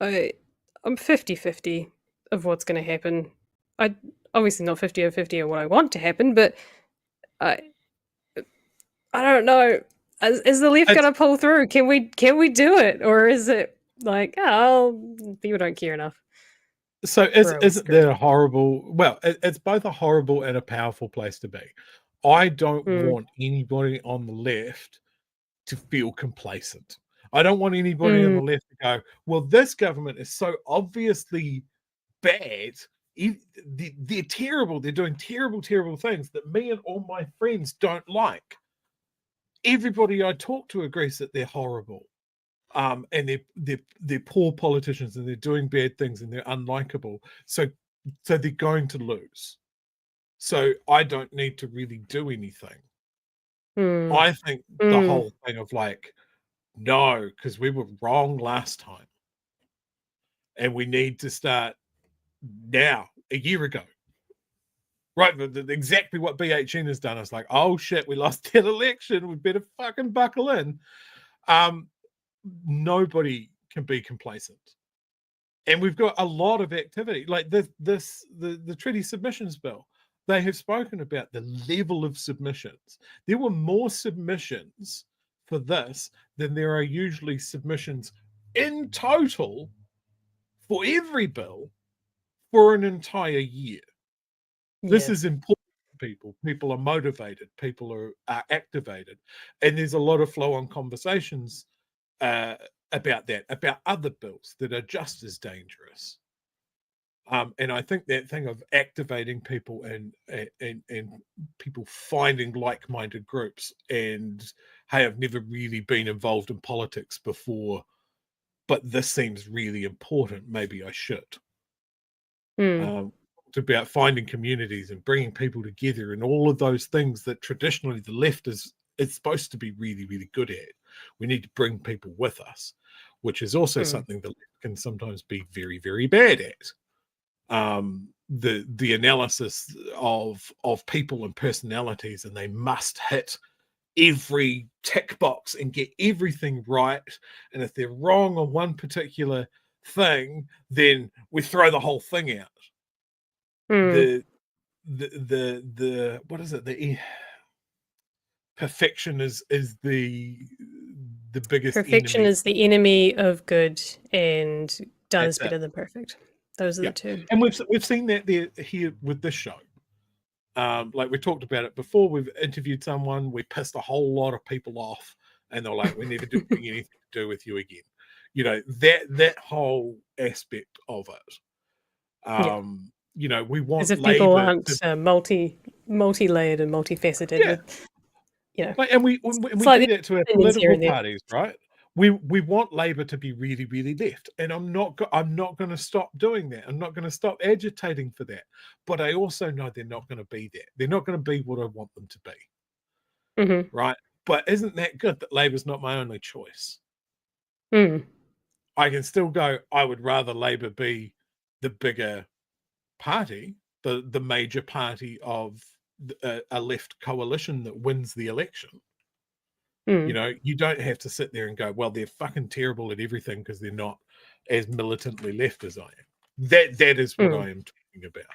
I'm 50-50 of what's going to happen. I obviously not 50-50 of what I want to happen, but I don't know. Is the left going to pull through? Can we do it, or is it like, oh, people don't care enough? So isn't that a horrible? Well, it's both a horrible and a powerful place to be. I don't want anybody on the left to feel complacent. I don't want anybody on the left to go, well, this government is so obviously bad. They're terrible. They're doing terrible, terrible things that me and all my friends don't like. Everybody I talk to agrees that they're horrible, and they're poor politicians, and they're doing bad things, and they're unlikable. So they're going to lose. So I don't need to really do anything. I think the whole thing of like, no, because we were wrong last time, and we need to start now, a year ago. Right, exactly what BHN has done. It's like, oh shit, we lost that election. We better fucking buckle in. Nobody can be complacent, and we've got a lot of activity. Like the treaty submissions bill. They have spoken about the level of submissions. There were more submissions for this than there are usually submissions in total for every bill for an entire year. This is important to people. People are motivated. People are activated. And there's a lot of flow-on conversations about that, about other bills that are just as dangerous. And I think that thing of activating people and people finding like-minded groups and, hey, I've never really been involved in politics before, but this seems really important. Maybe I should. It's about finding communities and bringing people together and all of those things that traditionally the left is supposed to be really, really good at. We need to bring people with us, which is also something the left can sometimes be very, very bad at. The analysis of people and personalities, and they must hit every tick box and get everything right. And if they're wrong on one particular thing, then we throw the whole thing out. The what is it? The perfection is the biggest perfection enemy. is the enemy of good, and done That's is better than perfect. Those are the two. And we've seen that there here with this show. Like we talked about it before. We've interviewed someone, we pissed a whole lot of people off, and they're like, "We're never doing anything to do with you again." You know, that whole aspect of it. You know, we want as if people Labour aren't to, multi-layered and multifaceted. With, you know, and we it's do like that to our opinions here political and there. parties, right? We want Labour to be really, really left, and I'm not going to stop doing that. I'm not going to stop agitating for that. But I also know they're not going to be there. They're not going to be what I want them to be, Mm-hmm. right? But isn't that good that Labour's not my only choice? Mm. I can still go, I would rather Labour be the bigger party, the major party of a left coalition that wins the election. You know, you don't have to sit there and go, well, they're fucking terrible at everything because they're not as militantly left as I am. That is what I am talking about.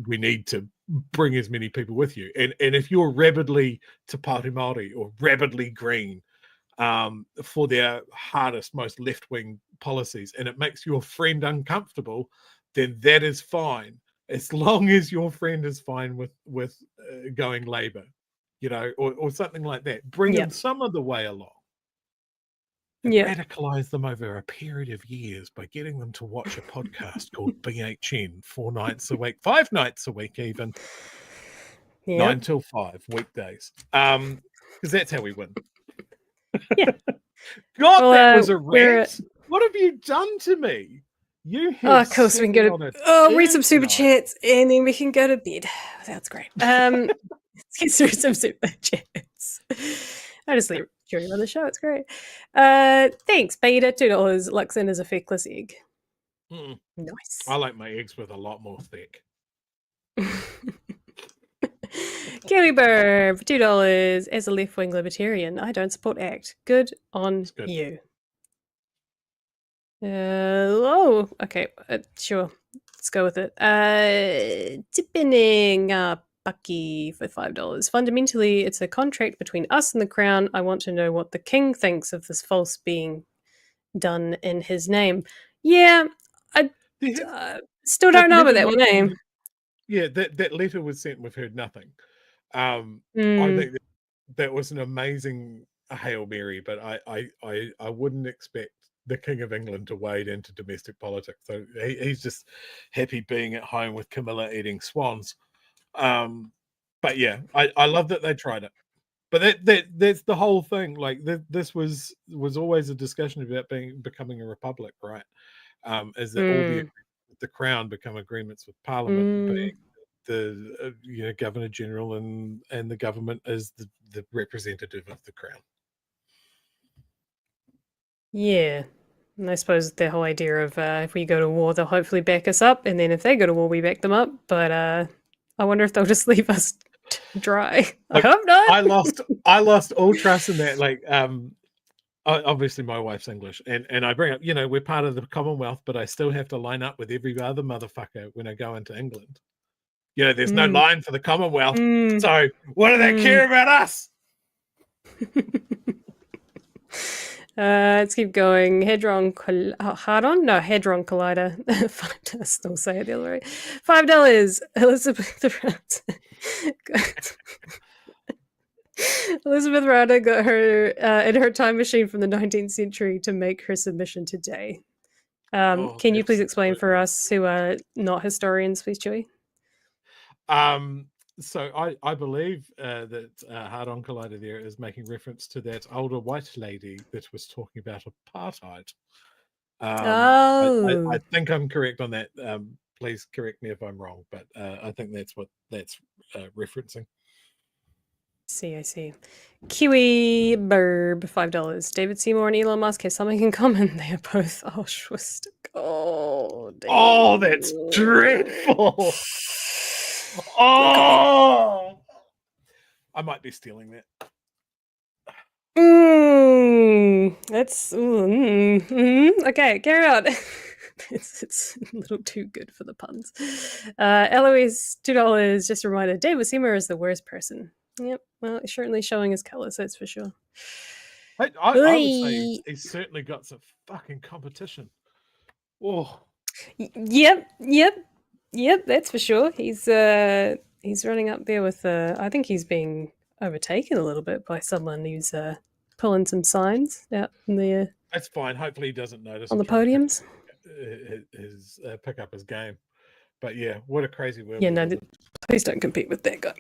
We need to bring as many people with you. And if you're rabidly Te Pāti Māori or rabidly Green for their hardest, most left-wing policies, and it makes your friend uncomfortable, then that is fine, as long as your friend is fine with going Labour, you know, or something like that. Bring them some other way along. And radicalize them over a period of years by getting them to watch a podcast called BHN 4 nights a week, 5 nights a week, even 9 till 5 weekdays. Because that's how we win. God, Well, that was a rant. What have you done to me? You have of course we can go to read some super chats and then we can go to bed. That's great. Let's get through some super chats. I just leave Chewie on the show. It's great. Thanks, Beta. $2. Luxon is a feckless egg. Nice. I like my eggs with a lot more thick. Kiwi Burr for $2. As a left-wing libertarian, I don't support ACT. Good on you. Okay, sure. Let's go with it. Tipping Bucky for $5. Fundamentally, it's a contract between us and the Crown. I want to know what the King thinks of this false being done in his name. Yeah, I still don't know about that name. Yeah, that letter was sent. We've heard nothing. I think that was an amazing Hail Mary, but I wouldn't expect the King of England to wade into domestic politics. So he's just happy being at home with Camilla eating swans. But yeah, I love that they tried it. But that's the whole thing. Like this was always a discussion about becoming a republic, right? Is that all the Crown become agreements with Parliament, being the Governor General and the government is the representative of the Crown. Yeah. And I suppose the whole idea of if we go to war, they'll hopefully back us up, and then if they go to war, we back them up. But I wonder if they'll just leave us dry. I hope not. I lost all trust in that. Like, obviously my wife's English, and I bring up, we're part of the Commonwealth, but I still have to line up with every other motherfucker when I go into England. There's no line for the Commonwealth. So what do they care about us? Let's keep going. Hadron Collider. I still say it the other way. $5. Elizabeth Elizabeth Rada got her in her time machine from the 19th century to make her submission today. Can you please explain for us who are not historians, please, Chewie? So I believe that Hard-On Collider there is making reference to that older white lady that was talking about apartheid. I think I'm correct on that. Please correct me if I'm wrong, but I think that's what that's referencing. I see. Kiwi Burb, $5. David Seymour and Elon Musk have something in common. They are both altruistic. Oh, that's dreadful. Oh, I might be stealing that. That's okay. Carry on. It's a little too good for the puns. Eloise, $2. Just a reminder: David Seymour is the worst person. Yep. Well, certainly showing his colours. That's for sure. I would say he's certainly got some fucking competition. Oh, Yep. That's for sure. He's running up there with. I think he's being overtaken a little bit by someone who's pulling some signs out in the. That's fine. Hopefully, he doesn't notice on the and try to podiums. pick up his game. But yeah, what a crazy world. Yeah, no, please don't compete with that guy.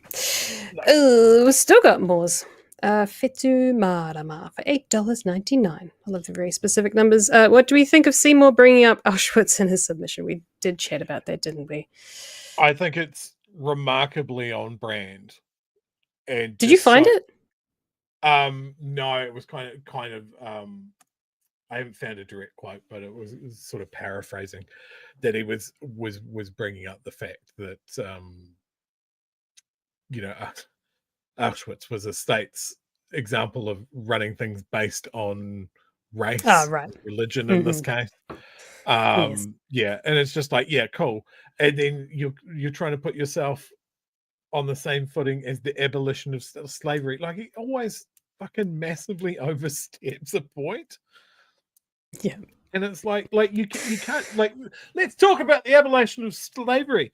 We've still got Moors. Fetu Marama for $8.99. I love the very specific numbers. What do we think of Seymour bringing up Auschwitz in his submission? We did chat about that, didn't we? I think it's remarkably on brand. And did you find it? No, it was kind of. I haven't found a direct quote, but it was sort of paraphrasing that he was bringing up the fact that Auschwitz was a state's example of running things based on race, religion in this case. Yes. Yeah, and it's just like, yeah, cool. And then you're trying to put yourself on the same footing as the abolition of slavery. Like, he always fucking massively oversteps a point. Yeah, and it's like you can't let's talk about the abolition of slavery.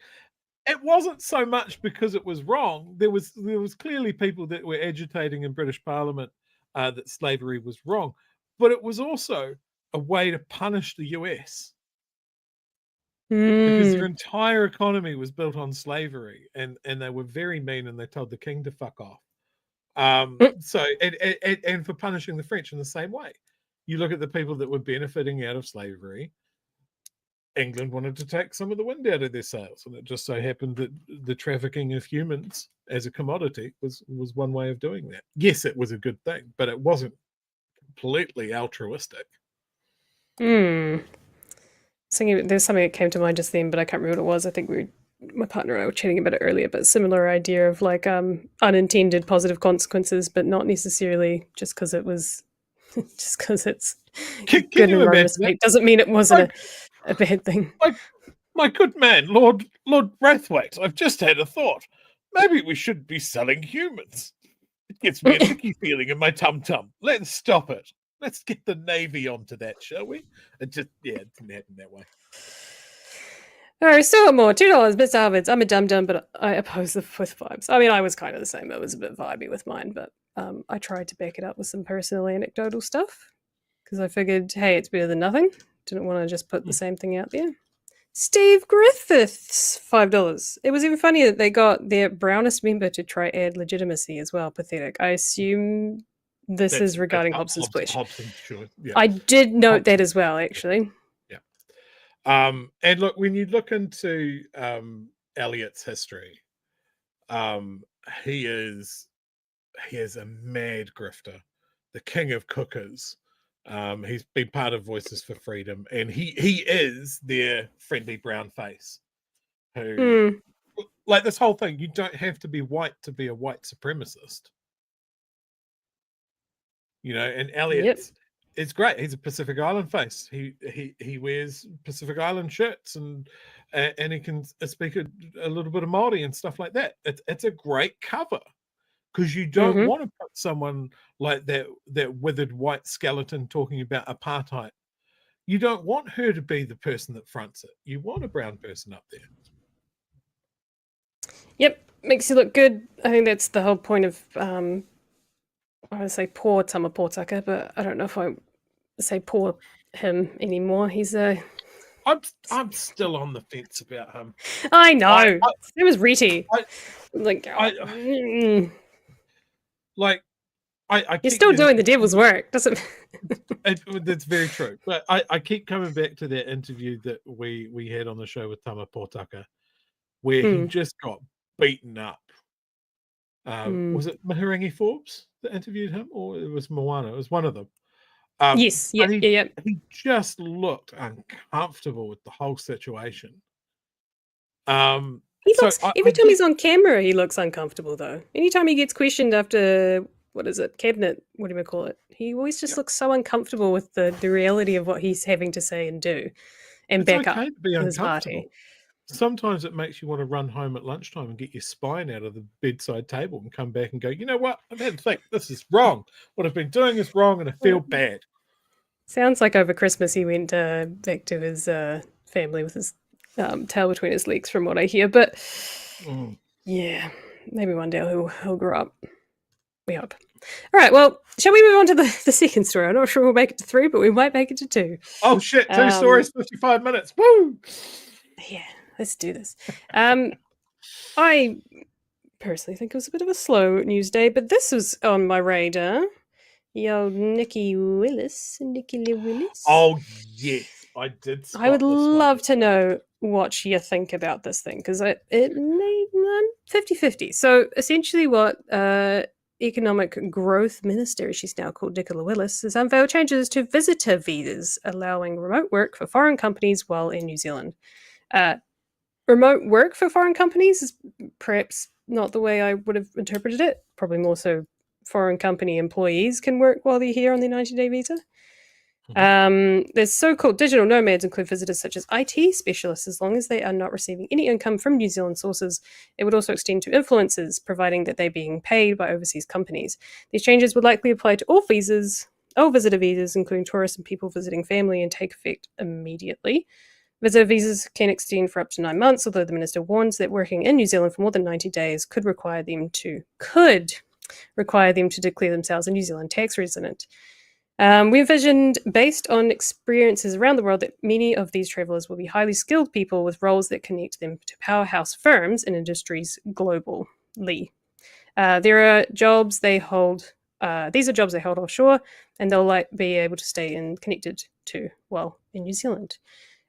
It wasn't so much because it was wrong. There was clearly people that were agitating in British Parliament that slavery was wrong, but it was also a way to punish the US because their entire economy was built on slavery, and they were very mean, and they told the king to fuck off. So and for punishing the French in the same way. You look at the people that were benefiting out of slavery. England wanted to take some of the wind out of their sails, and it just so happened that the trafficking of humans as a commodity was one way of doing that. Yes, it was a good thing, but it wasn't completely altruistic. There's something that came to mind just then, but I can't remember what it was. I think my partner and I were chatting about it earlier, but similar idea of like unintended positive consequences, but not necessarily just because it was. Just because it's good in one respect doesn't mean it wasn't a bad thing. My good man, Lord Braithwaite, I've just had a thought. Maybe we should be selling humans. It gives me a ticky feeling in my tum-tum. Let's stop it. Let's get the Navy onto that, shall we? It didn't happen that way. All right, still got more. $2, Mr. Harvards. I'm a dum-dum, but I oppose the with vibes. I mean, I was kind of the same. I was a bit vibey with mine, but I tried to back it up with some personal anecdotal stuff because I figured, hey, it's better than nothing. Didn't want to just put the same thing out there. Steve Griffiths, $5. It was even funny that they got their brownest member to try add legitimacy as well. Pathetic. I assume this is regarding Hobson's Bush. Sure. Yeah. I did note that as well, actually. And look, when you look into Elliot's history, he is a mad grifter, the king of cookers. He's been part of Voices for Freedom, and he is their friendly brown face. Who, like this whole thing, you don't have to be white to be a white supremacist. And Elliot is great. He's a Pacific Island face. He wears Pacific Island shirts and he can speak a little bit of Māori and stuff like that. It's a great cover. Because you don't want to put someone like that withered white skeleton talking about apartheid. You don't want her to be the person that fronts it. You want a brown person up there. Yep, makes you look good. I think that's the whole point of, I would say poor Tama Pōtaka, but I don't know if I say poor him anymore. He's a... I'm still on the fence about him. I know. It was Reti. You're still doing the devil's work, doesn't That's very true. But I keep coming back to that interview that we had on the show with Tama Pōtaka, where he just got beaten up. Was it Mahirangi Forbes that interviewed him, or it was Moana? It was one of them. Yes, yeah. He just looked uncomfortable with the whole situation. Every time he's on camera, he looks uncomfortable, though. Anytime he gets questioned after, cabinet, what do we call it? He always just looks so uncomfortable with the reality of what he's having to say and do and back up his party. sometimes it makes you want to run home at lunchtime and get your spine out of the bedside table and come back and go, you know what? I've had to think, this is wrong. What I've been doing is wrong and I feel bad. Sounds like over Christmas he went back to his family with his tail between his legs, from what I hear. But yeah, maybe one day he'll grow up. We hope. All right, well, shall we move on to the second story? I'm not sure we'll make it to 3, but we might make it to 2. Oh, shit. 2 stories, 55 minutes. Woo! Yeah, let's do this. I personally think it was a bit of a slow news day, but this was on my radar. The old Nicky Willis. Oh, yes. I did spot I would this one. love to know what you think about this thing, because it made 50-50. So essentially what Economic Growth Minister, she's now called Nicola Willis, has unveiled changes to visitor visas, allowing remote work for foreign companies while in New Zealand. Remote work for foreign companies is perhaps not the way I would have interpreted it. Probably more so foreign company employees can work while they're here on their 90-day visa. There's so-called digital nomads include visitors such as IT specialists, as long as they are not receiving any income from New Zealand sources. It would also extend to influencers, providing that they're being paid by overseas companies. These changes would likely apply to all visitor visas, including tourists and people visiting family, and take effect immediately. Visitor visas can extend for up to 9 months, although the minister warns that working in New Zealand for more than 90 days could require them to declare themselves a New Zealand tax resident. We envisioned, based on experiences around the world, that many of these travellers will be highly skilled people with roles that connect them to powerhouse firms and industries globally. There are jobs they hold. These are jobs they hold offshore, and they'll be able to stay connected to in New Zealand.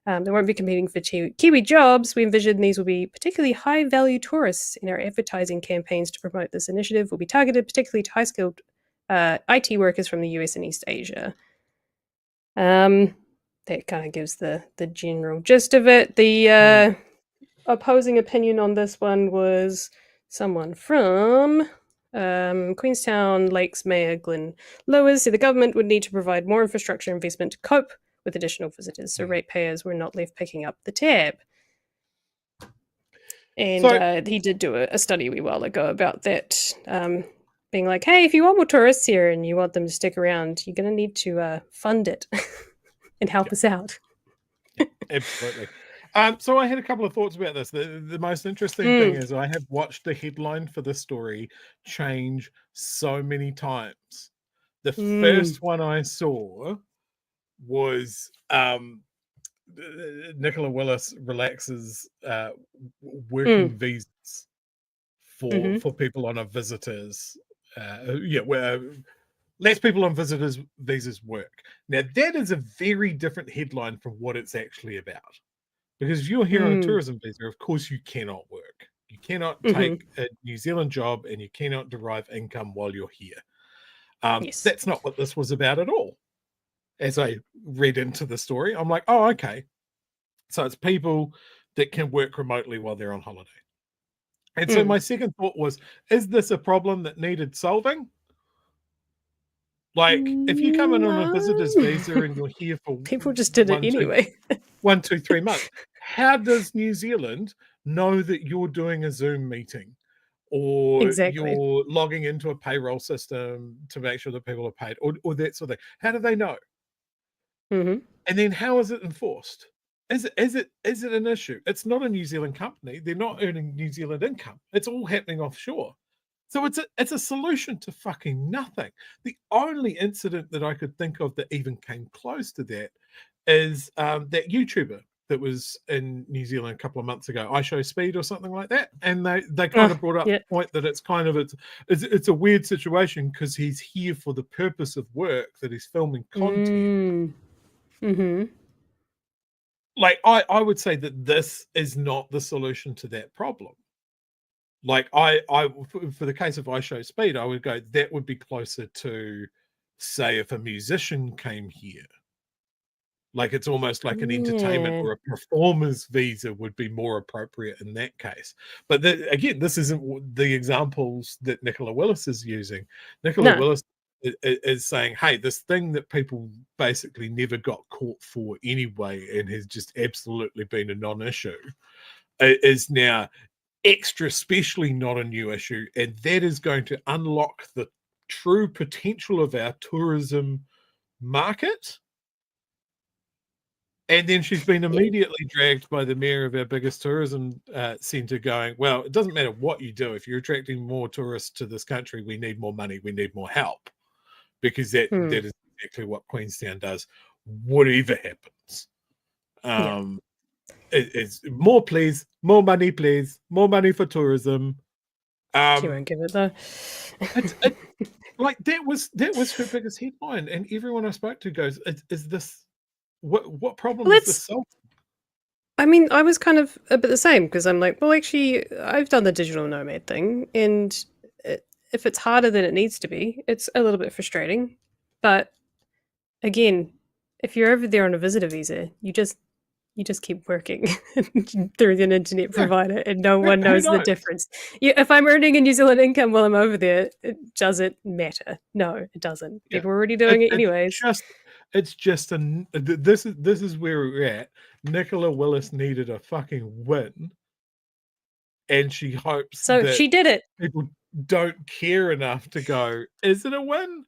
They won't be competing for Kiwi jobs. We envision these will be particularly high-value tourists, and our advertising campaigns to promote this initiative will be targeted particularly to high-skilled IT workers from the US and East Asia. That kind of gives the general gist of it. The opposing opinion on this one was someone from Queenstown Lakes Mayor Glenn Lewis said the government would need to provide more infrastructure investment to cope with additional visitors, so ratepayers were not left picking up the tab. And he did do a study a wee while ago about that, being like, hey, if you want more tourists here and you want them to stick around, you're going to need to fund it and help us out. Absolutely. So I had a couple of thoughts about this. The most interesting thing is I have watched the headline for this story change so many times. The first one I saw was Nicola Willis relaxes working visas for people on a visitors. Less people on visitors visas work. Now that is a very different headline from what it's actually about. Because if you're here on a tourism visa, of course you cannot work. You cannot take a New Zealand job and you cannot derive income while you're here. That's not what this was about at all. As I read into the story, I'm like, oh, okay. So it's people that can work remotely while they're on holiday. And so my second thought was, is this a problem that needed solving? Like, if you come in on a visitor's visa and you're here for people just did it anyway. 1, 2, 3 months. How does New Zealand know that you're doing a Zoom meeting or you're logging into a payroll system to make sure that people are paid or that sort of thing? How do they know? And then how is it enforced? Is it an issue? It's not a New Zealand company. They're not earning New Zealand income. It's all happening offshore. So it's a solution to fucking nothing. The only incident that I could think of that even came close to that is that YouTuber that was in New Zealand a couple of months ago, I Show Speed or something like that, and they kind of brought up the point that it's kind of it's a weird situation because he's here for the purpose of work, that he's filming content. Like I would say that this is not the solution to that problem. Like I for the case of I Show Speed, I would go that would be closer to, say, if a musician came here. Like it's almost like an entertainment or a performer's visa would be more appropriate in that case. But again, this isn't the examples that Nicola Willis is using. Nicola Willis is saying, hey, this thing that people basically never got caught for anyway and has just absolutely been a non-issue. is now extra specially not a new issue, and that is going to unlock the true potential of our tourism market. And then she's been immediately dragged by the mayor of our biggest tourism centre going, well, it doesn't matter what you do. If you're attracting more tourists to this country, we need more money. We need more help. Because that is exactly what Queenstown does, whatever happens. It's more, please. More money, please. More money for tourism. She won't give it, though. Like, that was her biggest headline. And everyone I spoke to goes, is this... What problem is this solving? I mean, I was kind of a bit the same because I'm like, well, actually, I've done the digital nomad thing, and if it's harder than it needs to be, it's a little bit frustrating. But again, if you're over there on a visitor visa, you just keep working through an internet provider, and no one knows the difference. If I'm earning a New Zealand income while I'm over there, does it matter? No, it doesn't. People are already doing it anyways. It's just this is where we're at. Nicola Willis needed a fucking win, and she hopes that she did it. People don't care enough to go, is it a win?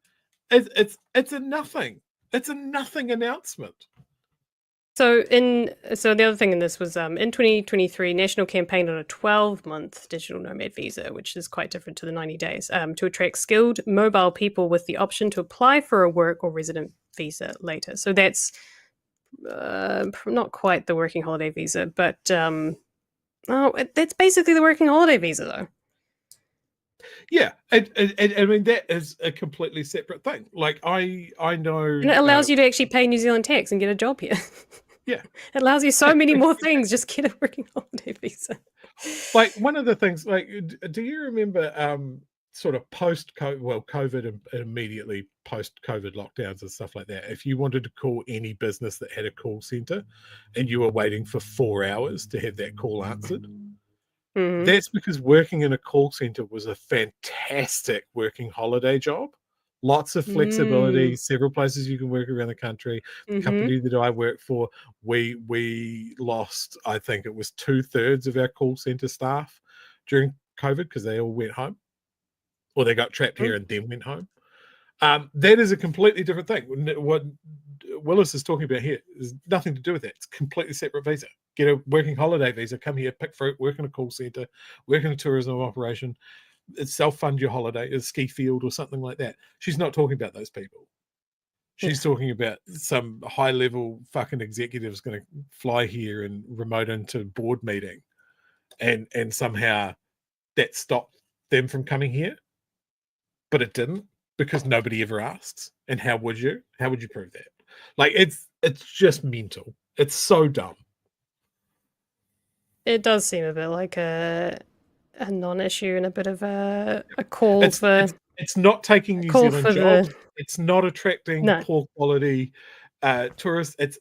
It's a nothing. It's a nothing announcement. So the other thing in this was in 2023, National campaigned on a 12-month digital nomad visa, which is quite different to the 90 days, to attract skilled mobile people with the option to apply for a work or resident visa later. So that's not quite the working holiday visa, but that's basically the working holiday visa, though. Yeah, and I mean, that is a completely separate thing. Like, I know... And it allows you to actually pay New Zealand tax and get a job here. Yeah. It allows you so many more things. Just get a working holiday visa. Like, one of the things, like, do you remember sort of COVID and immediately post-COVID lockdowns and stuff like that? If you wanted to call any business that had a call centre and you were waiting for 4 hours to have that call answered, that's because working in a call centre was a fantastic working holiday job. Lots of flexibility, several places you can work around the country. The company that I work for, we lost, I think it was 2/3 of our call centre staff during COVID because they all went home, or they got trapped here and then went home. That is a completely different thing. What Willis is talking about here is nothing to do with that. It's a completely separate visa. Get a working holiday visa, come here, pick fruit, work in a call centre, work in a tourism operation, self-fund your holiday, a ski field or something like that. She's not talking about those people. She's talking about some high-level fucking executives going to fly here and remote into board meeting, and somehow that stopped them from coming here, but it didn't, because nobody ever asks. And how would you prove that? Like, it's just mental. It's so dumb. It does seem a bit like a non-issue and a bit of a call it's not taking New Zealand jobs. It's not attracting poor quality tourists. It's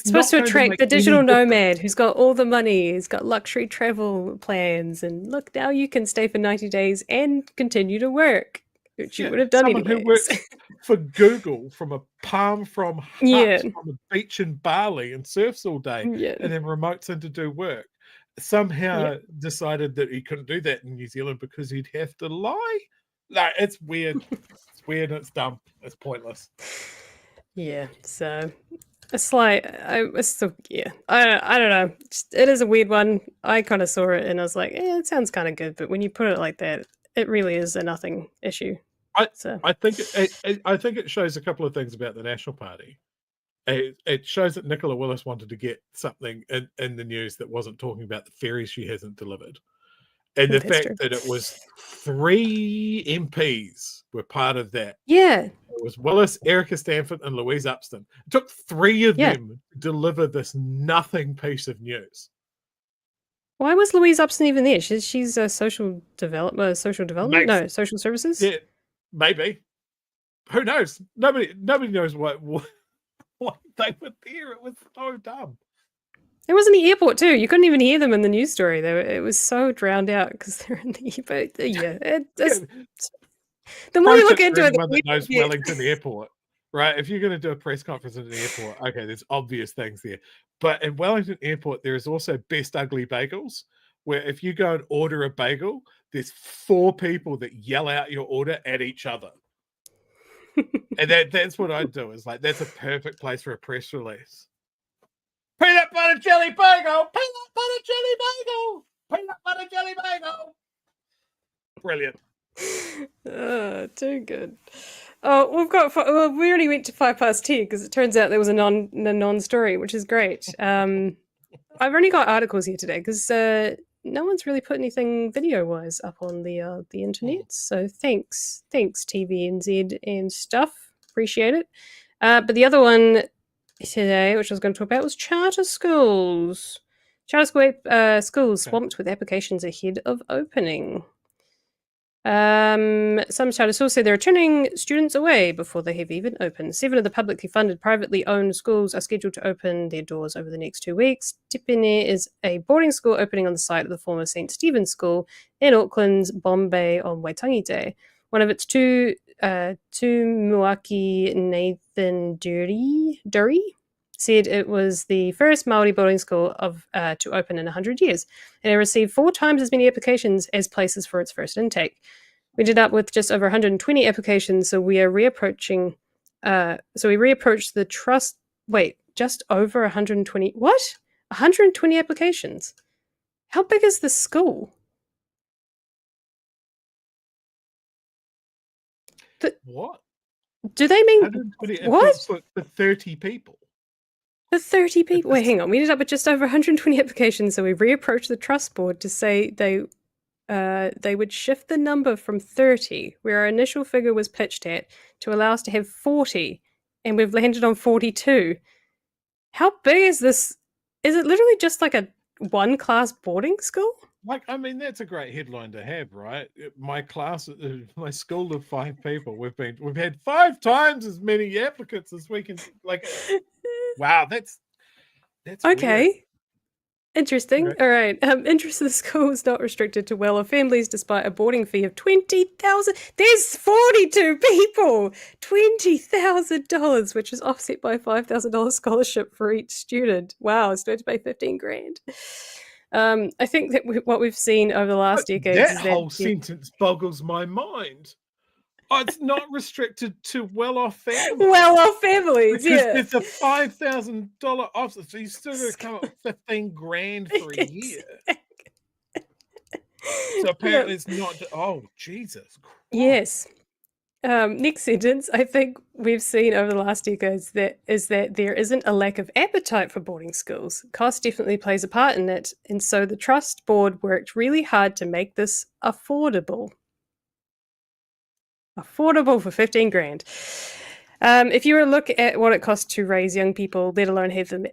supposed to attract the digital nomad who's got all the money, who's got luxury travel plans, and look, now you can stay for 90 days and continue to work, which you would have done anyways. Who works for Google from a palm from hut from a beach in Bali and surfs all day and then remotes in to do work, somehow decided that he couldn't do that in New Zealand because he'd have to lie. No, it's weird. It's weird and it's dumb. It's pointless. Yeah, so it's like I don't know. It is a weird one. I kind of saw it and I was like, it sounds kind of good, but when you put it like that, it really is a nothing issue. I think it shows a couple of things about the National Party. It shows that Nicola Willis wanted to get something in the news that wasn't talking about the ferries she hasn't delivered. And the fact that it was 3 MPs were part of that. Yeah. It was Willis, Erica Stanford, and Louise Upston. It took 3 of them to deliver this nothing piece of news. Why was Louise Upston even there? She's a social development? No, social services? Yeah, maybe. Who knows? Nobody knows why they were there. It was so dumb. It was in the airport too. You couldn't even hear them in the news story. It was so drowned out because they're in the airport. Yeah, the more you look into it, the one that knows Wellington Airport, right? If you're going to do a press conference at an airport, okay, there's obvious things there. But in Wellington Airport, there is also Best Ugly Bagels, where if you go and order a bagel, there's 4 people that yell out your order at each other. And that's what I'd do. Is like, that's a perfect place for a press release. Peanut butter jelly bagel! Peanut butter jelly bagel! Peanut butter jelly bagel! Brilliant. Too good. Oh, we already went to 10:05 because it turns out there was a non-story, which is great. I've only got articles here today because no one's really put anything video-wise up on the internet. So thanks TVNZ and stuff. Appreciate it. But the other one today, which I was going to talk about, was charter schools. Charter schools swamped with applications ahead of opening. Some charter schools say they're turning students away before they have even opened. 7 of the publicly funded, privately owned schools are scheduled to open their doors over the next 2 weeks. Tipene is a boarding school opening on the site of the former St. Stephen's School in Auckland's Bombay on Waitangi Day. One of its two Muaki Nathan Dury said it was the first Māori boarding school to open in 100 years, and it received 4 times as many applications as places for its first intake. We ended up with just over 120 applications, so we are reapproaching. So we reapproached the trust. Wait, just over 120. What? 120 applications. How big is the school? What? Do they mean 120 what? For 30 people. For 30 people? Wait, hang on. We ended up with just over 120 applications, so we reapproached the trust board to say they would shift the number from 30, where our initial figure was pitched at, to allow us to have 40, and we've landed on 42. How big is this? Is it literally just like a one-class boarding school? Like, I mean, that's a great headline to have, right? My class, my school of 5 people. We've had 5 times as many applicants as we can. Like, wow, that's okay. Weird. Interesting. Okay. All right. Interest of the school is not restricted to well-off families, despite a boarding fee of $20,000. There's 42 people. $20,000, which is offset by a $5,000 scholarship for each student. Wow, students pay $15,000. I think that what we've seen over the last decade is that whole sentence boggles my mind. Oh, it's not restricted to well-off families. Well-off families, because yeah. there's a $5,000 offset, so you still got to come up with $15,000 for a year. So apparently, it's not. Oh, Jesus Christ. Yes. Next sentence. I think we've seen over the last decades that there isn't a lack of appetite for boarding schools. Cost definitely plays a part in it, and so the trust board worked really hard to make this affordable. Affordable for $15,000. If you were to look at what it costs to raise young people, let alone have them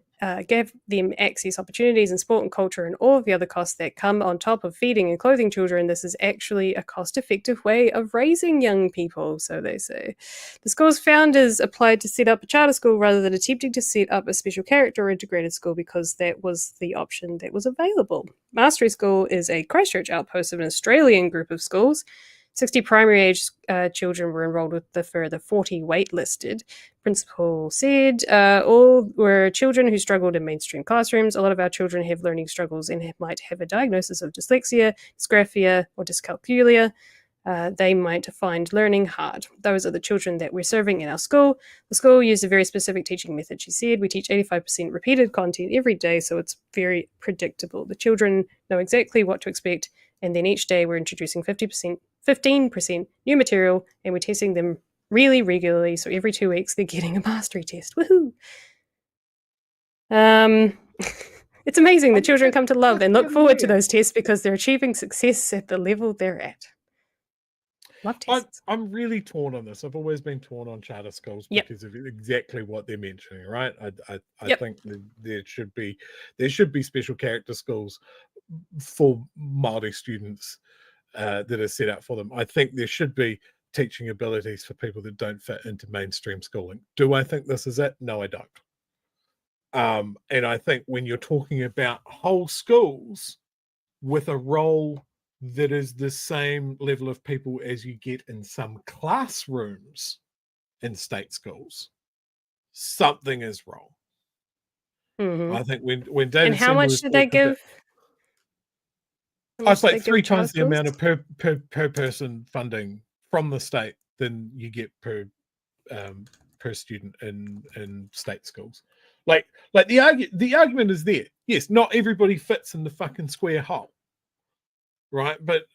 give them access opportunities in sport and culture and all of the other costs that come on top of feeding and clothing children, this is actually a cost-effective way of raising young people, so they say. The school's founders applied to set up a charter school rather than attempting to set up a special character or integrated school because that was the option that was available. Mastery School is a Christchurch outpost of an Australian group of schools. 60 primary age children were enrolled with the further 40 waitlisted. Principal said all were children who struggled in mainstream classrooms. A lot of our children have learning struggles and might have a diagnosis of dyslexia, dysgraphia, or dyscalculia. They might find learning hard. Those are the children that we're serving in our school. The school used a very specific teaching method, she said. We teach 85% repeated content every day, so it's very predictable. The children know exactly what to expect, and then each day we're introducing 15% new material, and we're testing them really regularly. So every 2 weeks they're getting a mastery test. Woohoo! It's amazing. The children come to love and look forward to those tests because they're achieving success at the level they're at. Love tests. I'm really torn on this. I've always been torn on charter schools because of exactly what they're mentioning, right? I think that there should be special character schools for Māori students that are set up for them. I think there should be teaching abilities for people that don't fit into mainstream schooling. Do I think this is it? No, I don't. And I think when you're talking about whole schools with a role that is the same level of people as you get in some classrooms in state schools, something is wrong. Mhm. I think when David And how Seymour much did they give? I was like 3 times the amount of per person funding from the state than you get per student in state schools. Like the argument is there. Yes, not everybody fits in the fucking square hole, right? But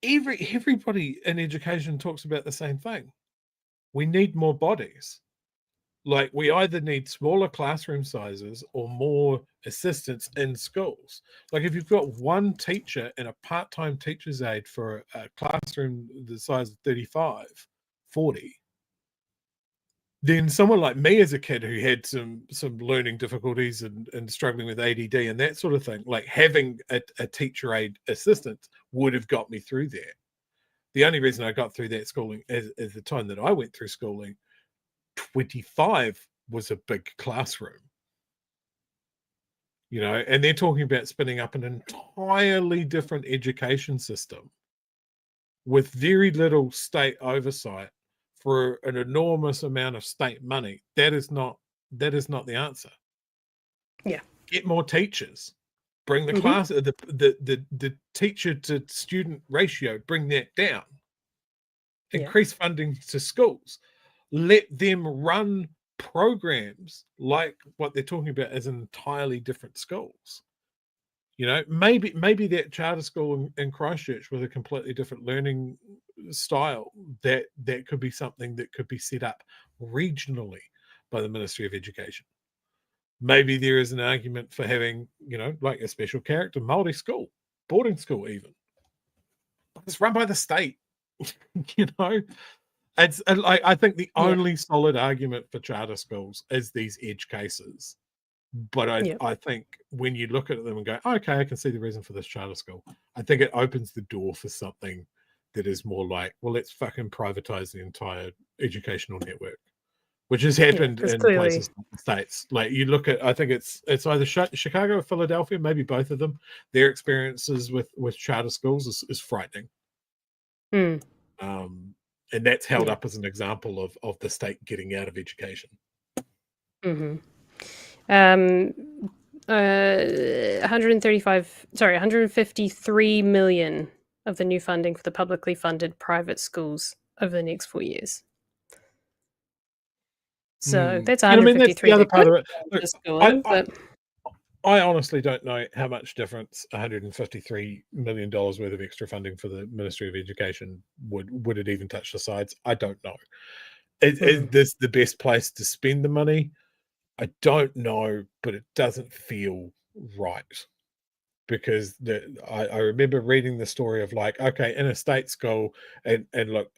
everybody in education talks about the same thing. We need more bodies. Like, we either need smaller classroom sizes or more assistants in schools. Like, if you've got one teacher and a part-time teacher's aide for a classroom the size of 35, 40, then someone like me as a kid who had some learning difficulties and struggling with ADD and that sort of thing, like having a teacher aide assistant would have got me through that. The only reason I got through that schooling is the time that I went through schooling, 25 was a big classroom, you know, and they're talking about spinning up an entirely different education system with very little state oversight for an enormous amount of state money. That is not the answer. Yeah. Get more teachers. Bring the class, the teacher to student ratio, bring that down. Increase funding to schools. Let them run programs like what they're talking about as entirely different schools. You know, maybe that charter school in Christchurch with a completely different learning style, that could be something that could be set up regionally by the Ministry of Education. Maybe there is an argument for having, you know, like a special character Māori school, boarding school even. It's run by the state, you know. It's like, I think the only solid argument for charter schools is these edge cases. But I think when you look at them and go, okay, I can see the reason for this charter school, I think it opens the door for something that is more like, well, let's fucking privatize the entire educational network, which has happened in places like the States. Like, you look at, I think it's either Chicago or Philadelphia, maybe both of them. Their experiences with charter schools is frightening. And that's held up as an example of the state getting out of education. 153 million of the new funding for the publicly funded private schools over the next 4 years. So that's 153. That's the other part of it. Look, I honestly don't know how much difference $153 million worth of extra funding for the Ministry of Education would it even touch the sides? I don't know. Is this the best place to spend the money? I don't know, but it doesn't feel right, because I remember reading the story of, like, okay, in a state school, and look,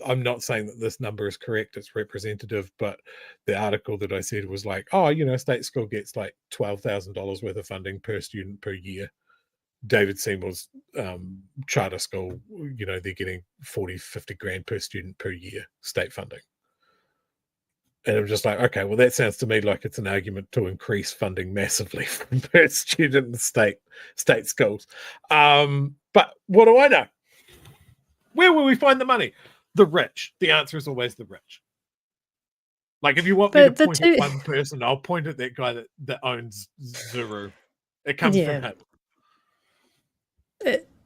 I'm not saying that this number is correct, it's representative, but the article that I said was like, oh, you know, state school gets like $12,000 worth of funding per student per year. David Seymour's charter school, you know, they're getting 40-50 grand per student per year state funding. And I'm just like, okay, well, that sounds to me like it's an argument to increase funding massively per student in state schools. But what do I know? Where will we find the money? The rich. The answer is always the rich. Like, if you want me to point at one person, I'll point at that guy that owns Zuru. It comes from him.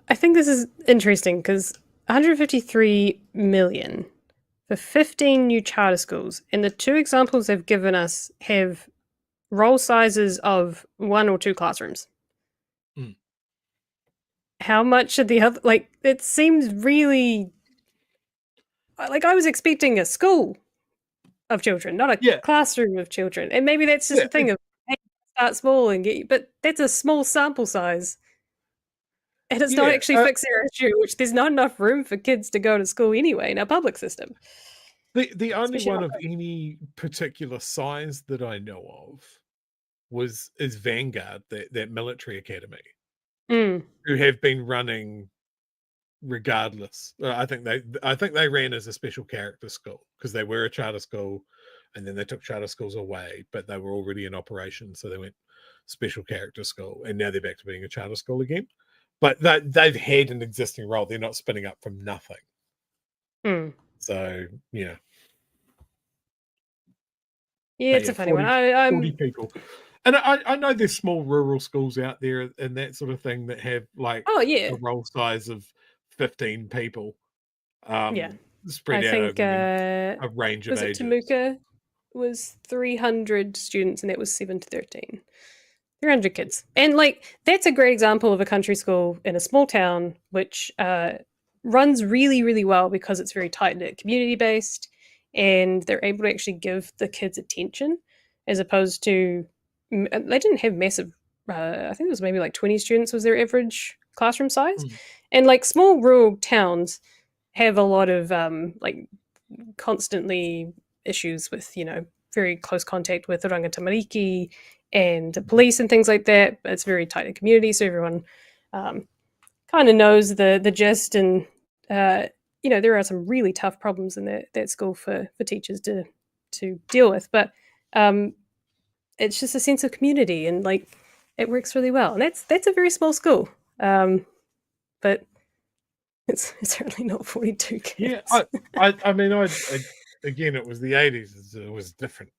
I think this is interesting because 153 million for 15 new charter schools, and the two examples they've given us have roll sizes of 1 or 2 classrooms. How much of the other, like, it seems really, like, I was expecting a school of children, not a classroom of children. And maybe that's just the thing of, hey, start small and get, but that's a small sample size. And it's not actually fixing our issue, which there's not enough room for kids to go to school anyway in our public system. The only one of any particular size that I know of is Vanguard, that military academy, who have been running regardless. I think they ran as a special character school because they were a charter school, and then they took charter schools away, but they were already in operation, so they went special character school, and now they're back to being a charter school again. But they've had an existing role; they're not spinning up from nothing. So yeah. Yeah, But it's yeah, a funny 40, one. I'm 40 people. And I know there's small rural schools out there and that sort of thing that have like Oh, yeah. a roll size of 15 people Yeah. spread I out think over a range of was it ages. Temuka was 300 students and that was 7 to 13. 300 kids. And like that's a great example of a country school in a small town which runs really, really well because it's very tight-knit, community-based, and they're able to actually give the kids attention as opposed to they didn't have massive I think it was maybe like 20 students was their average classroom size. And like small rural towns have a lot of like constantly issues with, very close contact with the rangatamariki and the police and things like that. But it's a very tight community, so everyone kind of knows the gist. And there are some really tough problems in that school for teachers to deal with. But it's just a sense of community, and like it works really well. And that's a very small school, but it's certainly not 42 kids. Yeah, I mean, again, it was the 80s. It was different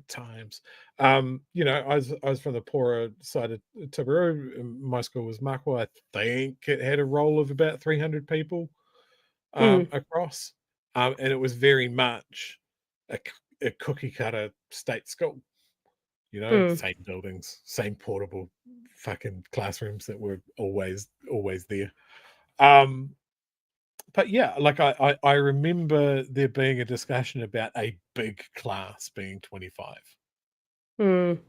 times. I was from the poorer side of Tiburon. My school was Makwa. I think it had a roll of about 300 people across, and it was very much a cookie cutter state school. Same buildings, same portable fucking classrooms that were always there. But yeah, like I remember there being a discussion about a big class being 25. And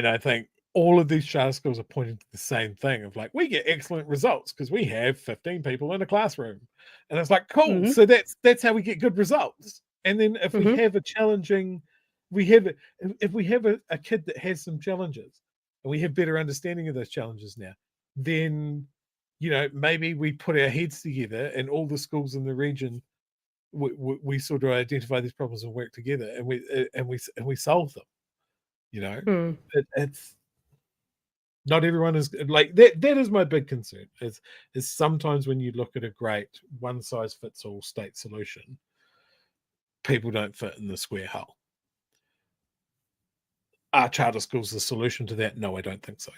I think all of these charter schools are pointing to the same thing of like, we get excellent results because we have 15 people in a classroom. And it's like, cool. So that's how we get good results. And then if we have a challenging, if we have a kid that has some challenges and we have better understanding of those challenges now, then maybe we put our heads together and all the schools in the region, we sort of identify these problems and work together, and we solve them. It's not everyone is like that. That is my big concern. Is sometimes when you look at a great one size fits all state solution, people don't fit in the square hole. Are charter schools the solution to that? No, I don't think so.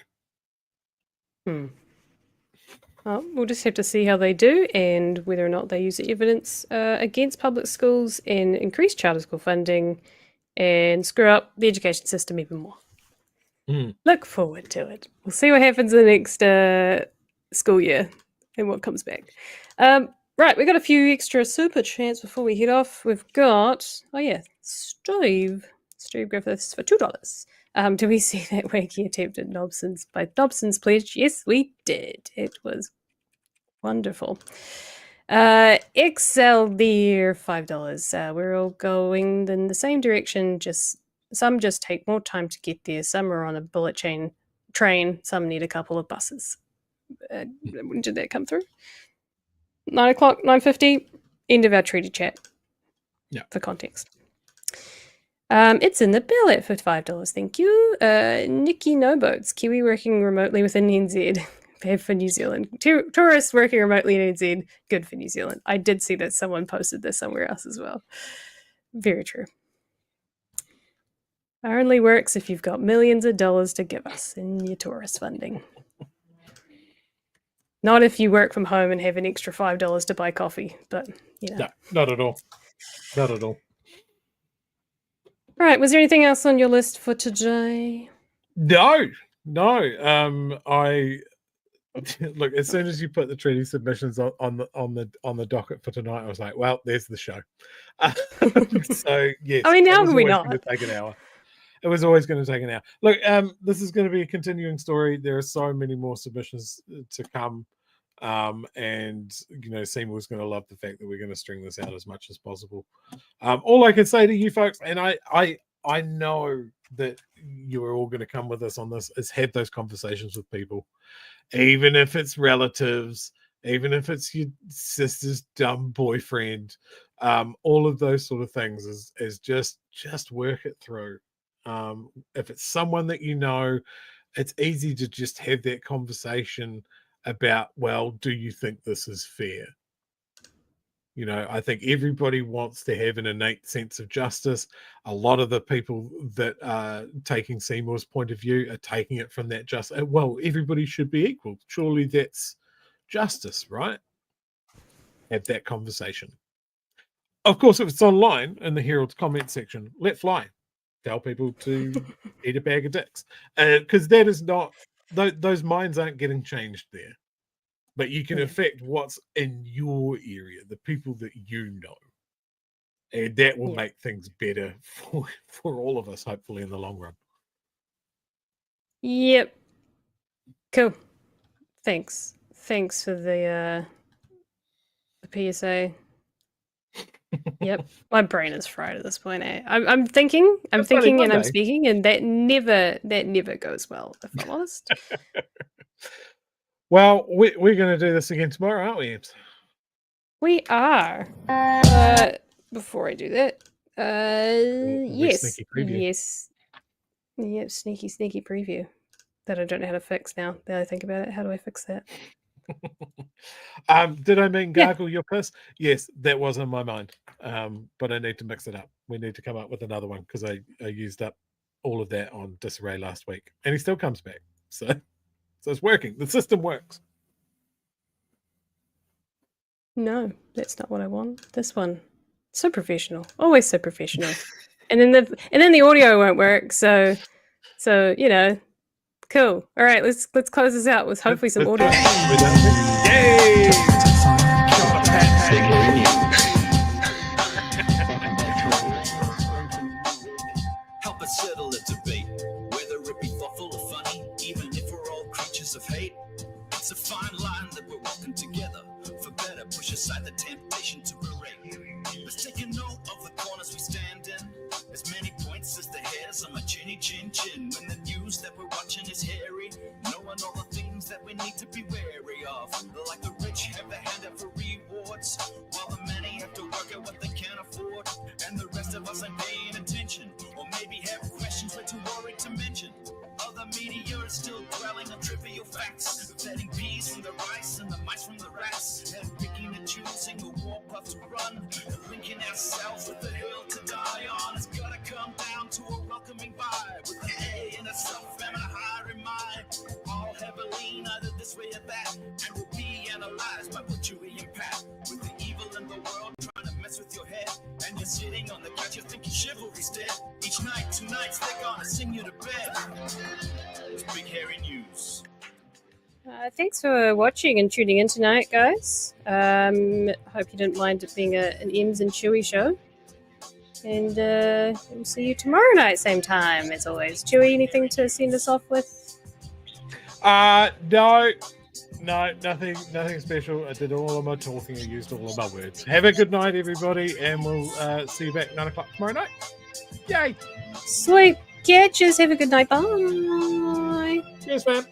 Well, we'll just have to see how they do and whether or not they use the evidence against public schools and increase charter school funding and screw up the education system even more. Look forward to it. We'll see what happens in the next school year and what comes back. Right, we've got a few extra super chats before we head off. We've got, Steve Griffiths for $2. Do we see that wacky attempt at Dobson's by Dobson's pledge? Yes, we did. It was wonderful. Excel there, $5. We're all going in the same direction, some just take more time to get there. Some are on a bullet train. Some need a couple of buses. When did that come through? 9 o'clock, 9:50. End of our treaty chat. Yeah. For context. It's in the bill at $55. Thank you. Nikki No Boats, Kiwi working remotely within NZ. Bad for New Zealand. Tourists working remotely in NZ. Good for New Zealand. I did see that someone posted this somewhere else as well. Very true. Only works if you've got millions of dollars to give us in your tourist funding. Not if you work from home and have an extra $5 to buy coffee, but No, not at all. Not at all. All right, was there anything else on your list for today? No. I look, as soon as you put the treaty submissions on the docket for tonight, I was like, well, there's the show. So yes, I mean, how can we not? It was always going to take an hour. It was always going to take an hour. Look, this is going to be a continuing story. There are so many more submissions to come. And Seymour's going to love the fact that we're going to string this out as much as possible. All I can say to you folks, and I know that you are all going to come with us on this, is have those conversations with people, even if it's relatives, even if it's your sister's dumb boyfriend. All of those sort of things is just work it through. If it's someone that it's easy to just have that conversation about, well, do you think this is fair? You know, I think everybody wants to have an innate sense of justice. A lot of the people that are taking Seymour's point of view are taking it from that well, everybody should be equal. Surely that's justice, right? Have that conversation. Of course, if it's online in the Herald's comment section, let fly. Tell people to eat a bag of dicks. Because that is not, those minds aren't getting changed there. But you can affect what's in your area, the people that you know. And that will make things better for all of us, hopefully, in the long run. Yep. Cool. Thanks. Thanks for the PSA. Yep. My brain is fried at this point. I'm thinking, and I'm speaking, and that never goes well, if I'm honest. Well, we're going to do this again tomorrow, aren't we, Ems? We are. Before I do that, yes, sneaky preview. yes, yep, sneaky preview that I don't know how to fix now. That I think about it, how do I fix that? Did I mean gargle your piss? Yes, that was in my mind. But I need to mix it up. We need to come up with another one because I used up all of that on Disarray last week, and he still comes back. So it's working. The system works. No, that's not what I want. This one, so professional, always so professional. and then the audio won't work. So you know, cool. All right, let's close this out with hopefully some audio. Yay! Help us settle a debate, whether it be thoughtful or funny, even if we're all creatures of hate. It's a fine line that we're walking together. For better, push aside the temptation to berate. Let's take a note of the corners we stand in. As many points as the hairs on my chinny chin chin. When the news that we're watching is hairy, knowing all the things that we need to be wary of. Like the rich have the hand out for rewards, while the many have to work at what they can't afford. And the rest of us ain't paying attention, or maybe have questions we're too worried to mention. Other media is still dwelling on trivial facts, vetting peas from the rice and the mice from the rats, and picking and choosing a war path to run, and linking ourselves with the hill to die on. It's gotta come down to a welcoming vibe, with an A and a self and a higher mind. All have a lean either this way or that, and will be analyzed by what Chewie and Pat. With the evil in the world trying to mess with your head, and you're sitting on the couch, you're thinking chivalry's dead. Each night, 2 nights, they're gonna sing you to bed. It's big hairy news. Thanks for watching and tuning in tonight, guys. Hope you didn't mind it being an Ems and Chewie show. And we'll see you tomorrow night, same time, as always. Chewie, anything to send us off with? No, nothing special. I did all of my talking. I used all of my words. Have a good night, everybody, and we'll see you back 9 o'clock tomorrow night. Yay! Sweet catches. Have a good night. Bye. Yes, man.